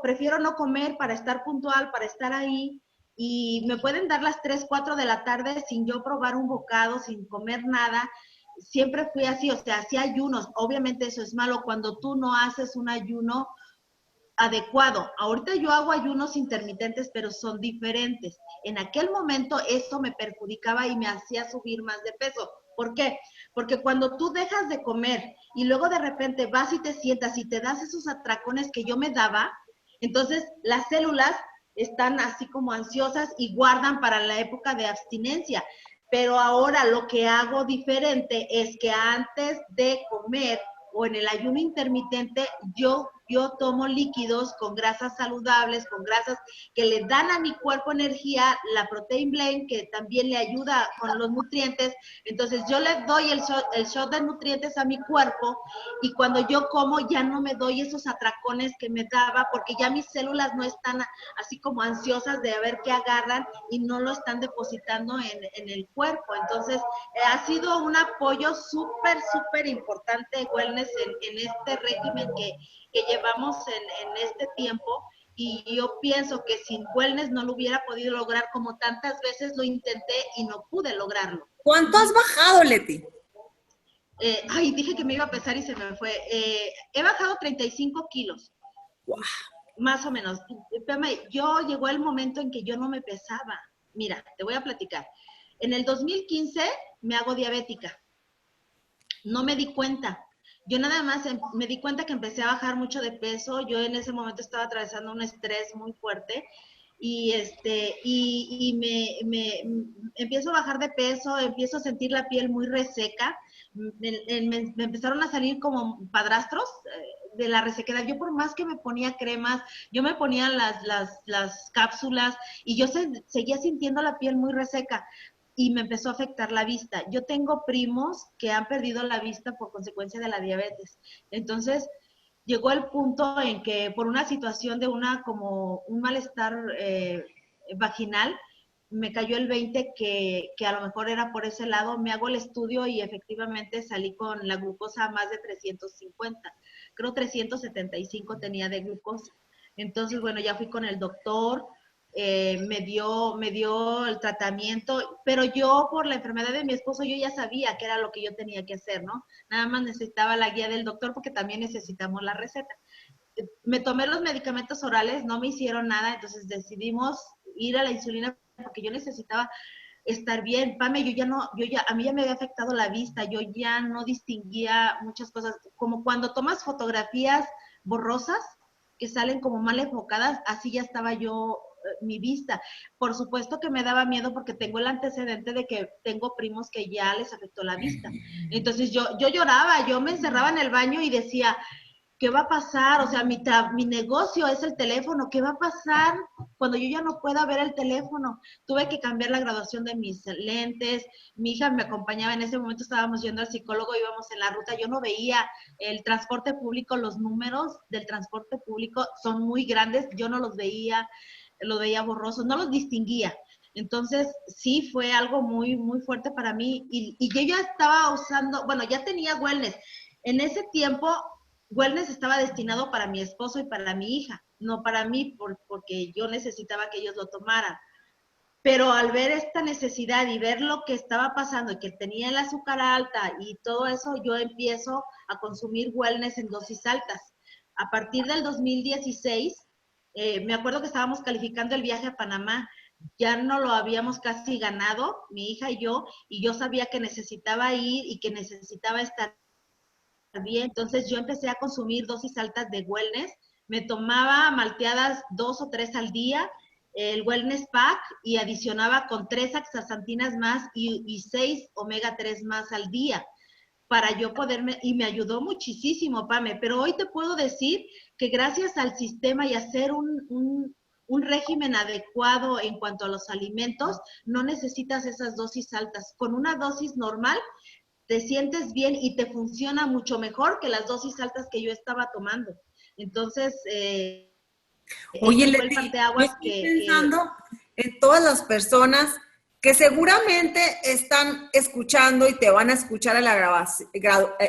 Speaker 2: prefiero no comer para estar puntual, para estar ahí, y me pueden dar las 3, 4 de la tarde sin yo probar un bocado, sin comer nada. Siempre fui así, o sea, hacía ayunos. Obviamente eso es malo cuando tú no haces un ayuno adecuado. Ahorita yo hago ayunos intermitentes, pero son diferentes. En aquel momento eso me perjudicaba y me hacía subir más de peso. ¿Por qué? Porque cuando tú dejas de comer y luego de repente vas y te sientas y te das esos atracones que yo me daba, entonces las células están así como ansiosas y guardan para la época de abstinencia. Pero ahora lo que hago diferente es que antes de comer o en el ayuno intermitente, yo tomo líquidos con grasas saludables, con grasas que le dan a mi cuerpo energía, la Protein Blend, que también le ayuda con los nutrientes. Entonces yo le doy el shot de nutrientes a mi cuerpo y cuando yo como ya no me doy esos atracones que me daba porque ya mis células no están así como ansiosas de ver qué agarran y no lo están depositando en el cuerpo. Entonces ha sido un apoyo súper importante, wellness, en este régimen que llevamos en este tiempo, y yo pienso que sin wellness no lo hubiera podido lograr, como tantas veces lo intenté y no pude lograrlo.
Speaker 1: ¿Cuánto has bajado, Leti?
Speaker 2: Dije que me iba a pesar y se me fue. He bajado 35 kilos.
Speaker 1: Wow.
Speaker 2: Más o menos. Yo llegó el momento en que yo no me pesaba. Mira, te voy a platicar. En el 2015 me hago diabética. No me di cuenta. Yo nada más me di cuenta que empecé a bajar mucho de peso. Yo en ese momento estaba atravesando un estrés muy fuerte y me empiezo a bajar de peso, empiezo a sentir la piel muy reseca. Me empezaron a salir como padrastros de la resequedad. Yo por más que me ponía cremas, yo me ponía las cápsulas y yo seguía sintiendo la piel muy reseca. Y me empezó a afectar la vista. Yo tengo primos que han perdido la vista por consecuencia de la diabetes. Entonces, llegó el punto en que por una situación de como un malestar vaginal, me cayó el 20 que a lo mejor era por ese lado. Me hago el estudio y efectivamente salí con la glucosa a más de 350. Creo 375 tenía de glucosa. Entonces, bueno, ya fui con el doctor. Me dio el tratamiento, pero yo por la enfermedad de mi esposo yo ya sabía que era lo que yo tenía que hacer, ¿no? Nada más necesitaba la guía del doctor porque también necesitamos la receta. Me tomé los medicamentos orales, no me hicieron nada, entonces decidimos ir a la insulina porque yo necesitaba estar bien. Pame, a mí ya me había afectado la vista, yo ya no distinguía muchas cosas, como cuando tomas fotografías borrosas que salen como mal enfocadas, así ya estaba yo mi vista. Por supuesto que me daba miedo porque tengo el antecedente de que tengo primos que ya les afectó la vista. Entonces yo lloraba, yo me encerraba en el baño y decía, ¿qué va a pasar? O sea, mi negocio es el teléfono. ¿Qué va a pasar cuando yo ya no pueda ver el teléfono? Tuve que cambiar la graduación de mis lentes. Mi hija me acompañaba. En ese momento estábamos yendo al psicólogo, íbamos en la ruta. Yo no veía el transporte público. Los números del transporte público son muy grandes. Yo no los veía, lo veía borroso. No los distinguía. Entonces, sí, fue algo muy, muy fuerte para mí. Y yo ya estaba usando, bueno, ya tenía wellness. En ese tiempo, wellness estaba destinado para mi esposo y para mi hija, no para mí, porque yo necesitaba que ellos lo tomaran. Pero al ver esta necesidad y ver lo que estaba pasando y que tenía el azúcar alta y todo eso, yo empiezo a consumir wellness en dosis altas. A partir del 2016, me acuerdo que estábamos calificando el viaje a Panamá, ya no lo habíamos casi ganado, mi hija y yo sabía que necesitaba ir y que necesitaba estar bien. Entonces yo empecé a consumir dosis altas de wellness, me tomaba malteadas 2 o 3 al día, el wellness pack, y adicionaba con 3 astaxantinas más y 6 omega 3 más al día para yo poderme, y me ayudó muchísimo, Pame, pero hoy te puedo decir que gracias al sistema y hacer un régimen adecuado en cuanto a los alimentos, no necesitas esas dosis altas. Con una dosis normal te sientes bien y te funciona mucho mejor que las dosis altas que yo estaba tomando. Entonces,
Speaker 1: oye,
Speaker 2: ese fue el
Speaker 1: Leti,
Speaker 2: parteaguas
Speaker 1: yo estoy pensando en todas las personas que seguramente están escuchando y te van a escuchar a la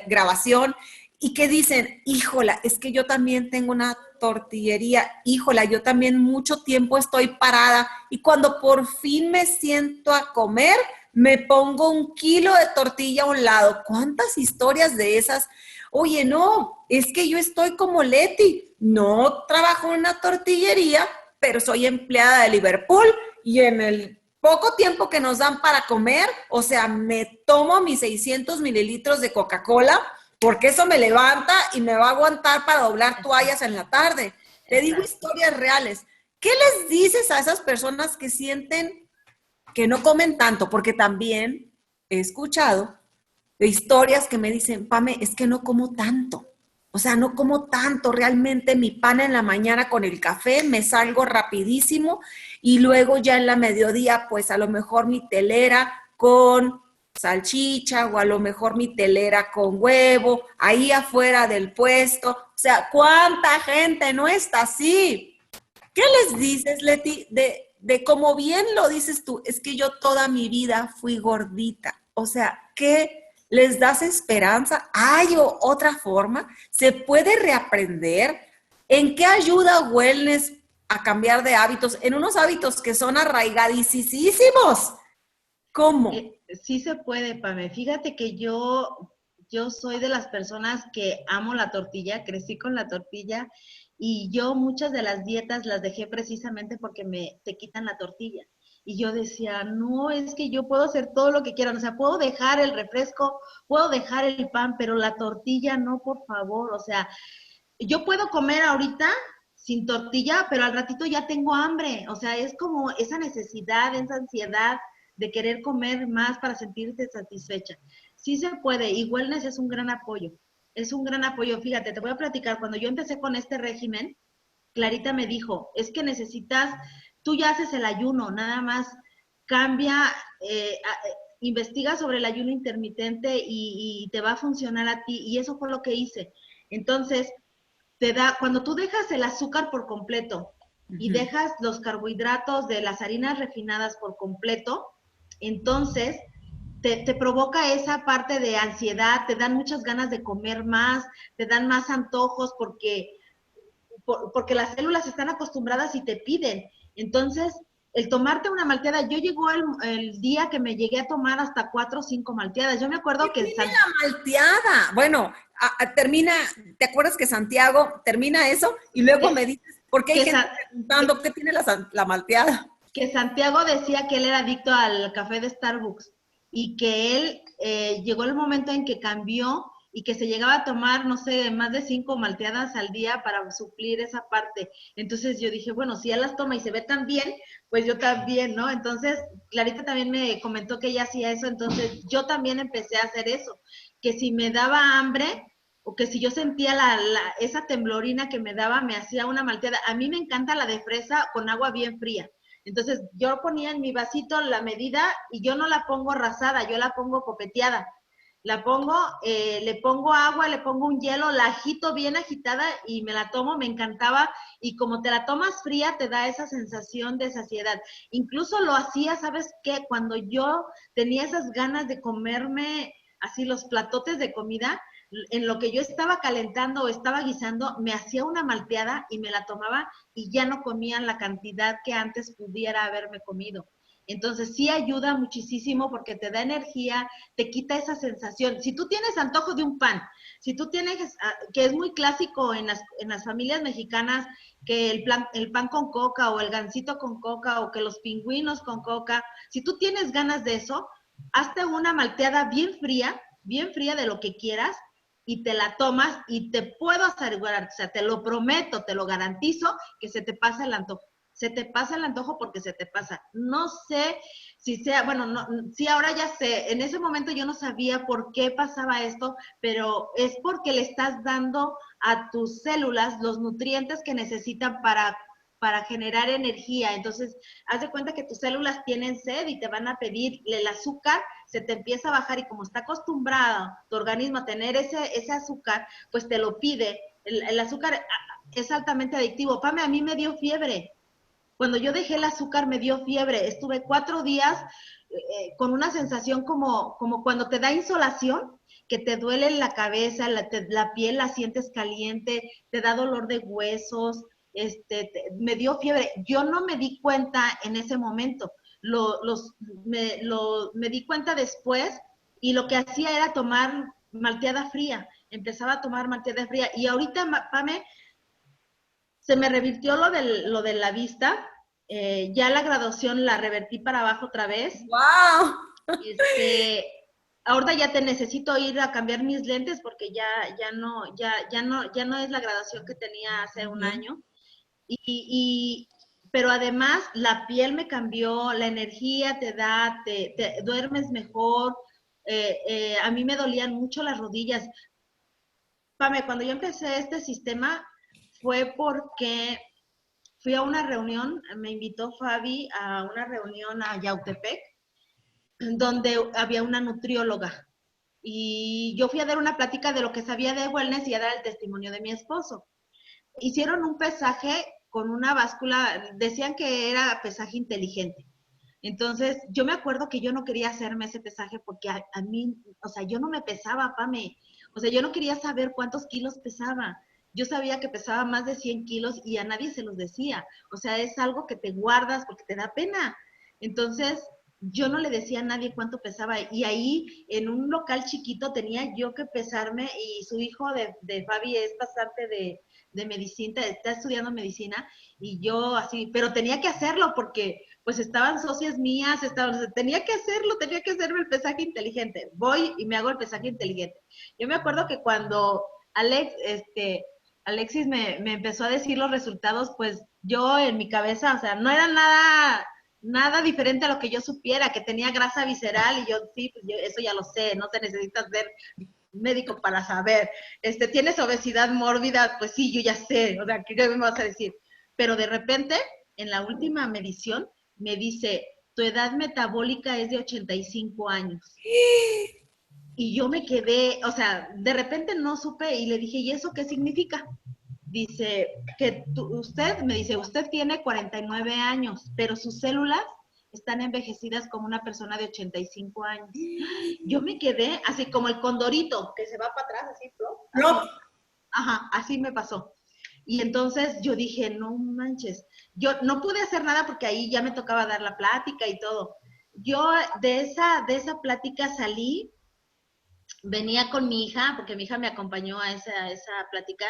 Speaker 1: grabación y que dicen, híjola, es que yo también tengo una tortillería, híjola, yo también mucho tiempo estoy parada y cuando por fin me siento a comer, me pongo 1 kilo de tortilla a un lado. ¿Cuántas historias de esas? Oye, no, es que yo estoy como Leti, no trabajo en una tortillería, pero soy empleada de Liverpool y en el poco tiempo que nos dan para comer, o sea, me tomo mis 600 mililitros de Coca-Cola porque eso me levanta y me va a aguantar para doblar toallas en la tarde. Te digo historias reales. ¿Qué les dices a esas personas que sienten que no comen tanto? Porque también he escuchado de historias que me dicen, Pame, es que no como tanto. O sea, no como tanto. Realmente mi pan en la mañana con el café, me salgo rapidísimo y luego ya en la mediodía, pues a lo mejor mi telera con salchicha o a lo mejor mi telera con huevo, ahí afuera del puesto. O sea, ¿cuánta gente no está así? ¿Qué les dices, Leti, de como bien lo dices tú, es que yo toda mi vida fui gordita? O sea, ¿qué les das esperanza? ¿Hay otra forma? ¿Se puede reaprender? ¿En qué ayuda Wellness a cambiar de hábitos? En unos hábitos que son arraigadísimos. ¿Cómo?
Speaker 2: Sí se puede, Pame. Fíjate que yo soy de las personas que amo la tortilla, crecí con la tortilla y yo muchas de las dietas las dejé precisamente porque te quitan la tortilla. Y yo decía, no, es que yo puedo hacer todo lo que quieran, o sea, puedo dejar el refresco, puedo dejar el pan, pero la tortilla no, por favor, o sea, yo puedo comer ahorita sin tortilla, pero al ratito ya tengo hambre. O sea, es como esa necesidad, esa ansiedad de querer comer más para sentirte satisfecha. Sí se puede, y Wellness es un gran apoyo. Es un gran apoyo. Fíjate, te voy a platicar, cuando yo empecé con este régimen, Clarita me dijo, es que necesitas, tú ya haces el ayuno, nada más cambia, investiga sobre el ayuno intermitente y te va a funcionar a ti. Y eso fue lo que hice. Entonces, cuando tú dejas el azúcar por completo y dejas los carbohidratos de las harinas refinadas por completo, entonces te provoca esa parte de ansiedad, te dan muchas ganas de comer más, te dan más antojos porque las células están acostumbradas y te piden. Entonces, el tomarte una malteada, yo llegó el día que me llegué a tomar hasta 4 o 5 malteadas. Yo me acuerdo que...
Speaker 1: ¿Qué tiene la malteada? Bueno, termina, ¿te acuerdas que Santiago termina eso? Y luego me dices, porque hay gente preguntando, ¿qué tiene la malteada?
Speaker 2: Que Santiago decía que él era adicto al café de Starbucks y que él llegó el momento en que cambió y que se llegaba a tomar, no sé, más de 5 malteadas al día para suplir esa parte. Entonces yo dije, bueno, si él las toma y se ve tan bien, pues yo también, ¿no? Entonces, Clarita también me comentó que ella hacía eso, entonces yo también empecé a hacer eso, que si me daba hambre o que si yo sentía esa temblorina que me daba, me hacía una malteada. A mí me encanta la de fresa con agua bien fría. Entonces yo ponía en mi vasito la medida y yo no la pongo rasada, yo la pongo copeteada. La pongo, le pongo agua, le pongo un hielo, la agito bien agitada y me la tomo, me encantaba. Y como te la tomas fría, te da esa sensación de saciedad. Incluso lo hacía, ¿sabes qué? Cuando yo tenía esas ganas de comerme así los platotes de comida, en lo que yo estaba calentando o estaba guisando, me hacía una malteada y me la tomaba y ya no comía la cantidad que antes pudiera haberme comido. Entonces sí ayuda muchísimo porque te da energía, te quita esa sensación. Si tú tienes antojo de un pan, si tú tienes, que es muy clásico en las familias mexicanas, que el pan con coca o el gansito con coca o que los pingüinos con coca, si tú tienes ganas de eso, hazte una malteada bien fría de lo que quieras y te la tomas y te puedo asegurar, o sea, te lo prometo, te lo garantizo, que se te pasa el antojo. Se te pasa el antojo porque se te pasa. No sé si sea, bueno, no, sí, ahora ya sé, en ese momento yo no sabía por qué pasaba esto, pero es porque le estás dando a tus células los nutrientes que necesitan para generar energía. Entonces, haz de cuenta que tus células tienen sed y te van a pedir el azúcar, se te empieza a bajar y como está acostumbrado tu organismo a tener ese azúcar, pues te lo pide. El azúcar es altamente adictivo. Pame, a mí me dio fiebre. Cuando yo dejé el azúcar me dio fiebre. Estuve 4 días con una sensación como cuando te da insolación, que te duele la cabeza, la piel la sientes caliente, te da dolor de huesos, me dio fiebre. Yo no me di cuenta en ese momento, me di cuenta después y lo que hacía era tomar malteada fría, empezaba a tomar malteada fría y ahorita, Pame, se me revirtió lo de la vista, ya la graduación la revertí para abajo otra vez.
Speaker 1: ¡Wow!
Speaker 2: Ahorita ya te necesito ir a cambiar mis lentes porque ya no es la graduación que tenía hace un año. Pero además la piel me cambió, la energía te duermes mejor. A mí me dolían mucho las rodillas. Pame, cuando yo empecé este sistema fue porque fui a una reunión, me invitó Fabi a una reunión a Yautepec, donde había una nutrióloga. Y yo fui a dar una plática de lo que sabía de wellness y a dar el testimonio de mi esposo. Hicieron un pesaje con una báscula, decían que era pesaje inteligente. Entonces, yo me acuerdo que yo no quería hacerme ese pesaje porque a mí, o sea, yo no me pesaba, Pame. O sea, yo no quería saber cuántos kilos pesaba. Yo sabía que pesaba más de 100 kilos y a nadie se los decía. O sea, es algo que te guardas porque te da pena. Entonces, yo no le decía a nadie cuánto pesaba. Y ahí, en un local chiquito, tenía yo que pesarme y su hijo de Fabi es pasante de medicina, está estudiando medicina y yo así, pero tenía que hacerlo porque pues estaban socias mías, tenía que hacerme el pesaje inteligente. Voy y me hago el pesaje inteligente. Yo me acuerdo que cuando Alexis me empezó a decir los resultados, pues yo en mi cabeza, o sea, no era nada diferente a lo que yo supiera, que tenía grasa visceral y yo, sí, pues yo eso ya lo sé, no te necesitas ver médico para saber. ¿Tienes obesidad mórbida? Pues sí, yo ya sé, o sea, ¿qué me vas a decir? Pero de repente, en la última medición, me dice, tu edad metabólica es de 85 años. Y yo me quedé, o sea, de repente no supe y le dije, ¿y eso qué significa? Dice, usted tiene 49 años, pero sus células están envejecidas como una persona de 85 años. Yo me quedé así como el condorito que se va para atrás, así,
Speaker 1: No.
Speaker 2: Ajá, así me pasó. Y entonces yo dije, no manches, yo no pude hacer nada porque ahí ya me tocaba dar la plática y todo. Yo de esa plática salí, venía con mi hija, porque mi hija me acompañó a esa plática.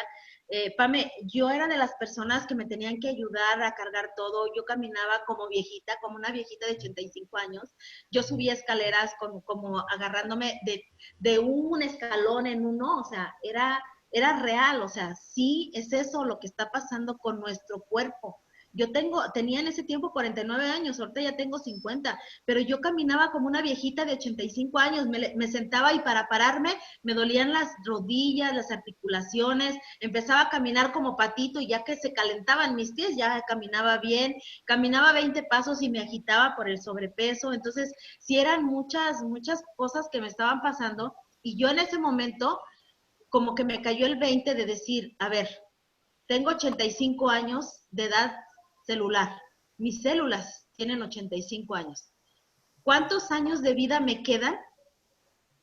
Speaker 2: Pame, yo era de las personas que me tenían que ayudar a cargar todo. Yo caminaba como viejita, como una viejita de 85 años. Yo subía escaleras como agarrándome de un escalón en uno, o sea, era real, o sea, sí es eso lo que está pasando con nuestro cuerpo. Tenía en ese tiempo 49 años, ahorita ya tengo 50, pero yo caminaba como una viejita de 85 años, me sentaba y para pararme me dolían las rodillas, las articulaciones, empezaba a caminar como patito y ya que se calentaban mis pies, ya caminaba bien, caminaba 20 pasos y me agitaba por el sobrepeso, entonces sí eran muchas cosas que me estaban pasando y yo en ese momento como que me cayó el 20 de decir, a ver, tengo 85 años de edad celular. Mis células tienen 85 años. ¿Cuántos años de vida me quedan?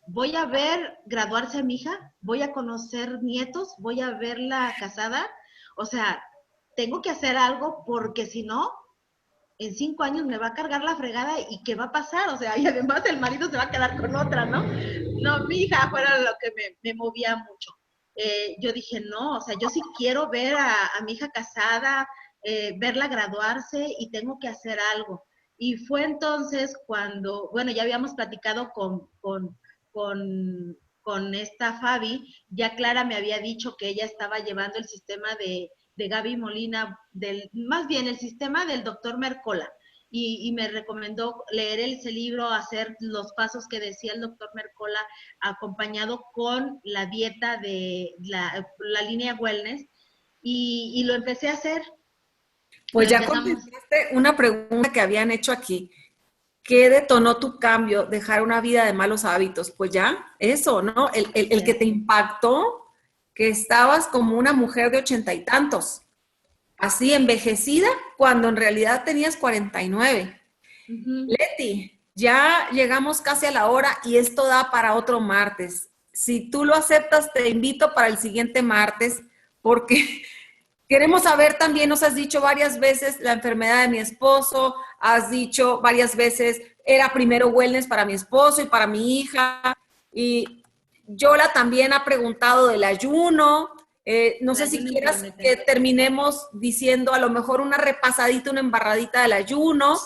Speaker 2: ¿Voy a ver graduarse a mi hija? ¿Voy a conocer nietos? ¿Voy a verla casada? O sea, tengo que hacer algo porque si no, en 5 años me va a cargar la fregada y ¿qué va a pasar? O sea, y además el marido se va a quedar con otra, ¿no? No, mi hija fuera lo que me movía mucho. Yo dije, no, o sea, yo sí quiero ver a mi hija casada, verla graduarse y tengo que hacer algo. Y fue entonces cuando, bueno, ya habíamos platicado con esta Fabi, ya Clara me había dicho que ella estaba llevando el sistema de Gaby Molina, más bien el sistema del doctor Mercola. Y me recomendó leer ese libro, hacer los pasos que decía el doctor Mercola, acompañado con la dieta de la línea Wellness, y lo empecé a hacer.
Speaker 1: Pues ya contestaste una pregunta que habían hecho aquí. ¿Qué detonó tu cambio, dejar una vida de malos hábitos? Pues ya, eso, ¿no? El que te impactó, que estabas como una mujer de 80 y tantos, así envejecida, cuando en realidad tenías 49. Leti, ya llegamos casi a la hora y esto da para otro martes. si tú lo aceptas, te invito para el siguiente martes, porque queremos saber también, nos has dicho varias veces la enfermedad de mi esposo, has dicho varias veces, era primero wellness para mi esposo y para mi hija, y Yola también ha preguntado del ayuno. No sé si quieras que terminemos diciendo a lo mejor una repasadita, una embarradita del ayuno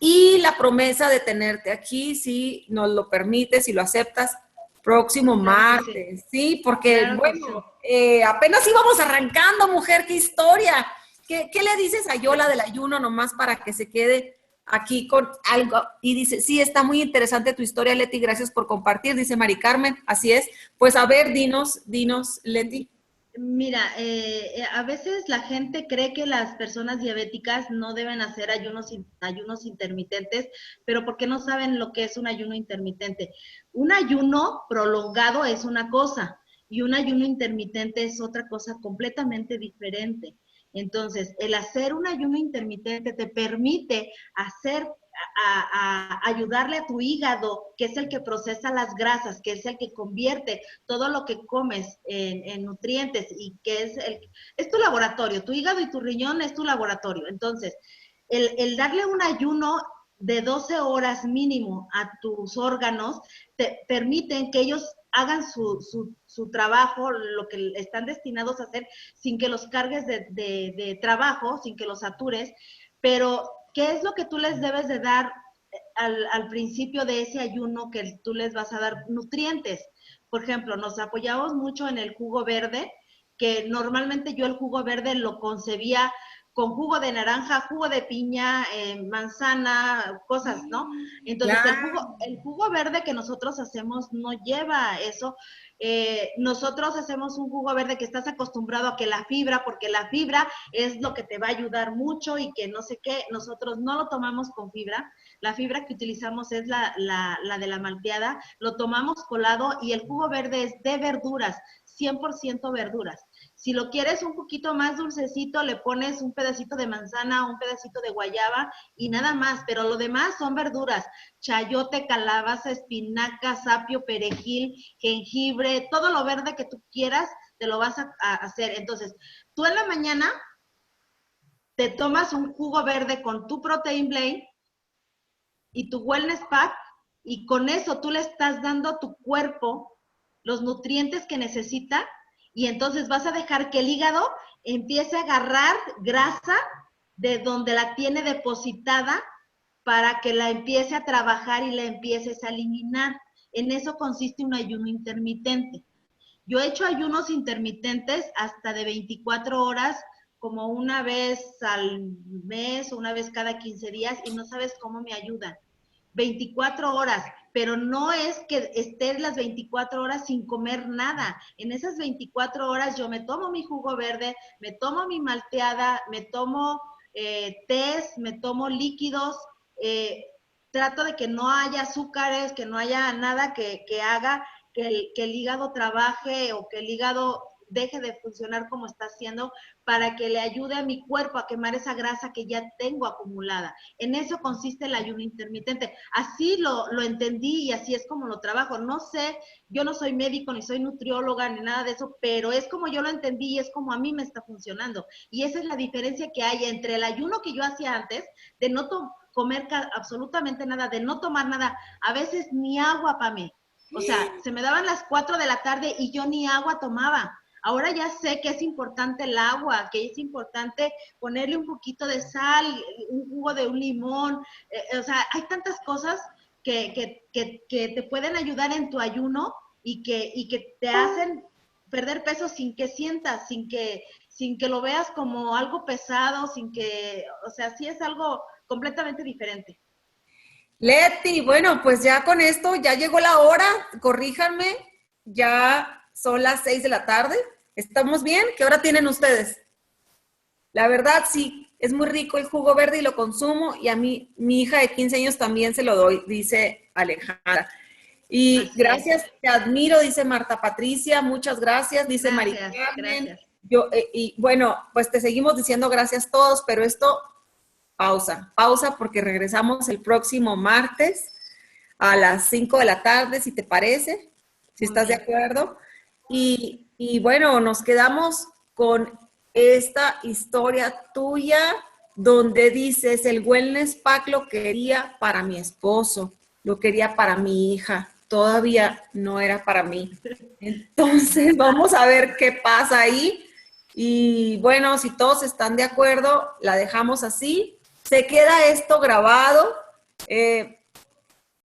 Speaker 1: y la promesa de tenerte aquí, si nos lo permites, si lo aceptas, próximo martes, sí, porque
Speaker 2: claro,
Speaker 1: bueno, apenas íbamos arrancando, mujer, qué historia. ¿Qué le dices a Yola del ayuno nomás para que se quede aquí con algo? Y dice, sí, está muy interesante tu historia, Leti, gracias por compartir, dice Mari Carmen, así es. Pues a ver, dinos, Leti.
Speaker 2: Mira, a veces la gente cree que las personas diabéticas no deben hacer ayunos intermitentes, pero porque no saben lo que es un ayuno intermitente. Un ayuno prolongado es una cosa y un ayuno intermitente es otra cosa completamente diferente. Entonces, el hacer un ayuno intermitente te permite ayudarle a tu hígado, que es el que procesa las grasas, que es el que convierte todo lo que comes en nutrientes y que es tu laboratorio. Tu hígado y tu riñón es tu laboratorio. Entonces, el darle un ayuno de 12 horas mínimo a tus órganos te permiten que ellos hagan su trabajo, lo que están destinados a hacer, sin que los cargues de trabajo, sin que los satures, pero ¿qué es lo que tú les debes de dar al principio de ese ayuno que tú les vas a dar? Nutrientes. Por ejemplo, nos apoyamos mucho en el jugo verde, que normalmente yo el jugo verde lo concebía con jugo de naranja, jugo de piña, manzana, cosas, ¿no? Entonces,
Speaker 1: Claro.
Speaker 2: el jugo verde que nosotros hacemos no lleva eso. Nosotros hacemos un jugo verde que estás acostumbrado a que la fibra, porque la fibra es lo que te va a ayudar mucho y que no sé qué, nosotros no lo tomamos con fibra. La fibra que utilizamos es la de la malteada, lo tomamos colado y el jugo verde es de verduras, 100% verduras. Si lo quieres un poquito más dulcecito, le pones un pedacito de manzana, un pedacito de guayaba y nada más, pero lo demás son verduras, chayote, calabaza, espinaca, sapio, perejil, jengibre, todo lo verde que tú quieras, te lo vas a hacer. Entonces, tú en la mañana te tomas un jugo verde con tu Protein Blade y tu Wellness Pack, y con eso tú le estás dando a tu cuerpo los nutrientes que necesita, y entonces vas a dejar que el hígado empiece a agarrar grasa de donde la tiene depositada para que la empiece a trabajar y la empieces a eliminar. En eso consiste un ayuno intermitente. Yo he hecho ayunos intermitentes hasta de 24 horas, como una vez al mes o una vez cada 15 días, y no sabes cómo me ayudan. 24 horas, pero no es que estés las 24 horas sin comer nada. En esas 24 horas yo me tomo mi jugo verde, me tomo mi malteada, me tomo tés, me tomo líquidos, trato de que no haya azúcares, que no haya nada que haga que el hígado trabaje o que el hígado deje de funcionar como está haciendo, para que le ayude a mi cuerpo a quemar esa grasa que ya tengo acumulada. En eso consiste el ayuno intermitente. Así lo entendí y así es como lo trabajo. No sé, yo no soy médico, ni soy nutrióloga, ni nada de eso, pero es como yo lo entendí y es como a mí me está funcionando. Y esa es la diferencia que hay entre el ayuno que yo hacía antes, de no comer absolutamente nada, de no tomar nada, a veces ni agua para mí. O sea, se me daban las 4 de la tarde y yo ni agua tomaba. Ahora ya sé que es importante el agua, que es importante ponerle un poquito de sal, un jugo de un limón. O sea, hay tantas cosas que te pueden ayudar en tu ayuno y que te hacen perder peso sin que sientas, sin que lo veas como algo pesado, sin que, o sea, sí es algo completamente diferente.
Speaker 1: Leti, bueno, pues ya con esto ya llegó la hora, corríjanme, ya son las 6 de la tarde. ¿Estamos bien? ¿Qué hora tienen ustedes? La verdad, sí, es muy rico el jugo verde y lo consumo, y a mí, mi hija de 15 años también se lo doy, dice Alejandra. Y
Speaker 2: Así
Speaker 1: gracias,
Speaker 2: es.
Speaker 1: te admiro, dice Marta Patricia, muchas gracias, dice Mari
Speaker 2: Gracias,
Speaker 1: Carmen.
Speaker 2: gracias.
Speaker 1: Y bueno, pues te seguimos diciendo gracias todos, pero esto, pausa porque regresamos el próximo martes a las 5 de la tarde, si te parece. ¿Sí
Speaker 2: Muy
Speaker 1: estás de
Speaker 2: bien.
Speaker 1: acuerdo? Y bueno, nos quedamos con esta historia tuya donde dices, el wellness pack lo quería para mi esposo, lo quería para mi hija, todavía no era para mí. Entonces, vamos a ver qué pasa ahí. Y bueno, si todos están de acuerdo, la dejamos así. Se queda esto grabado.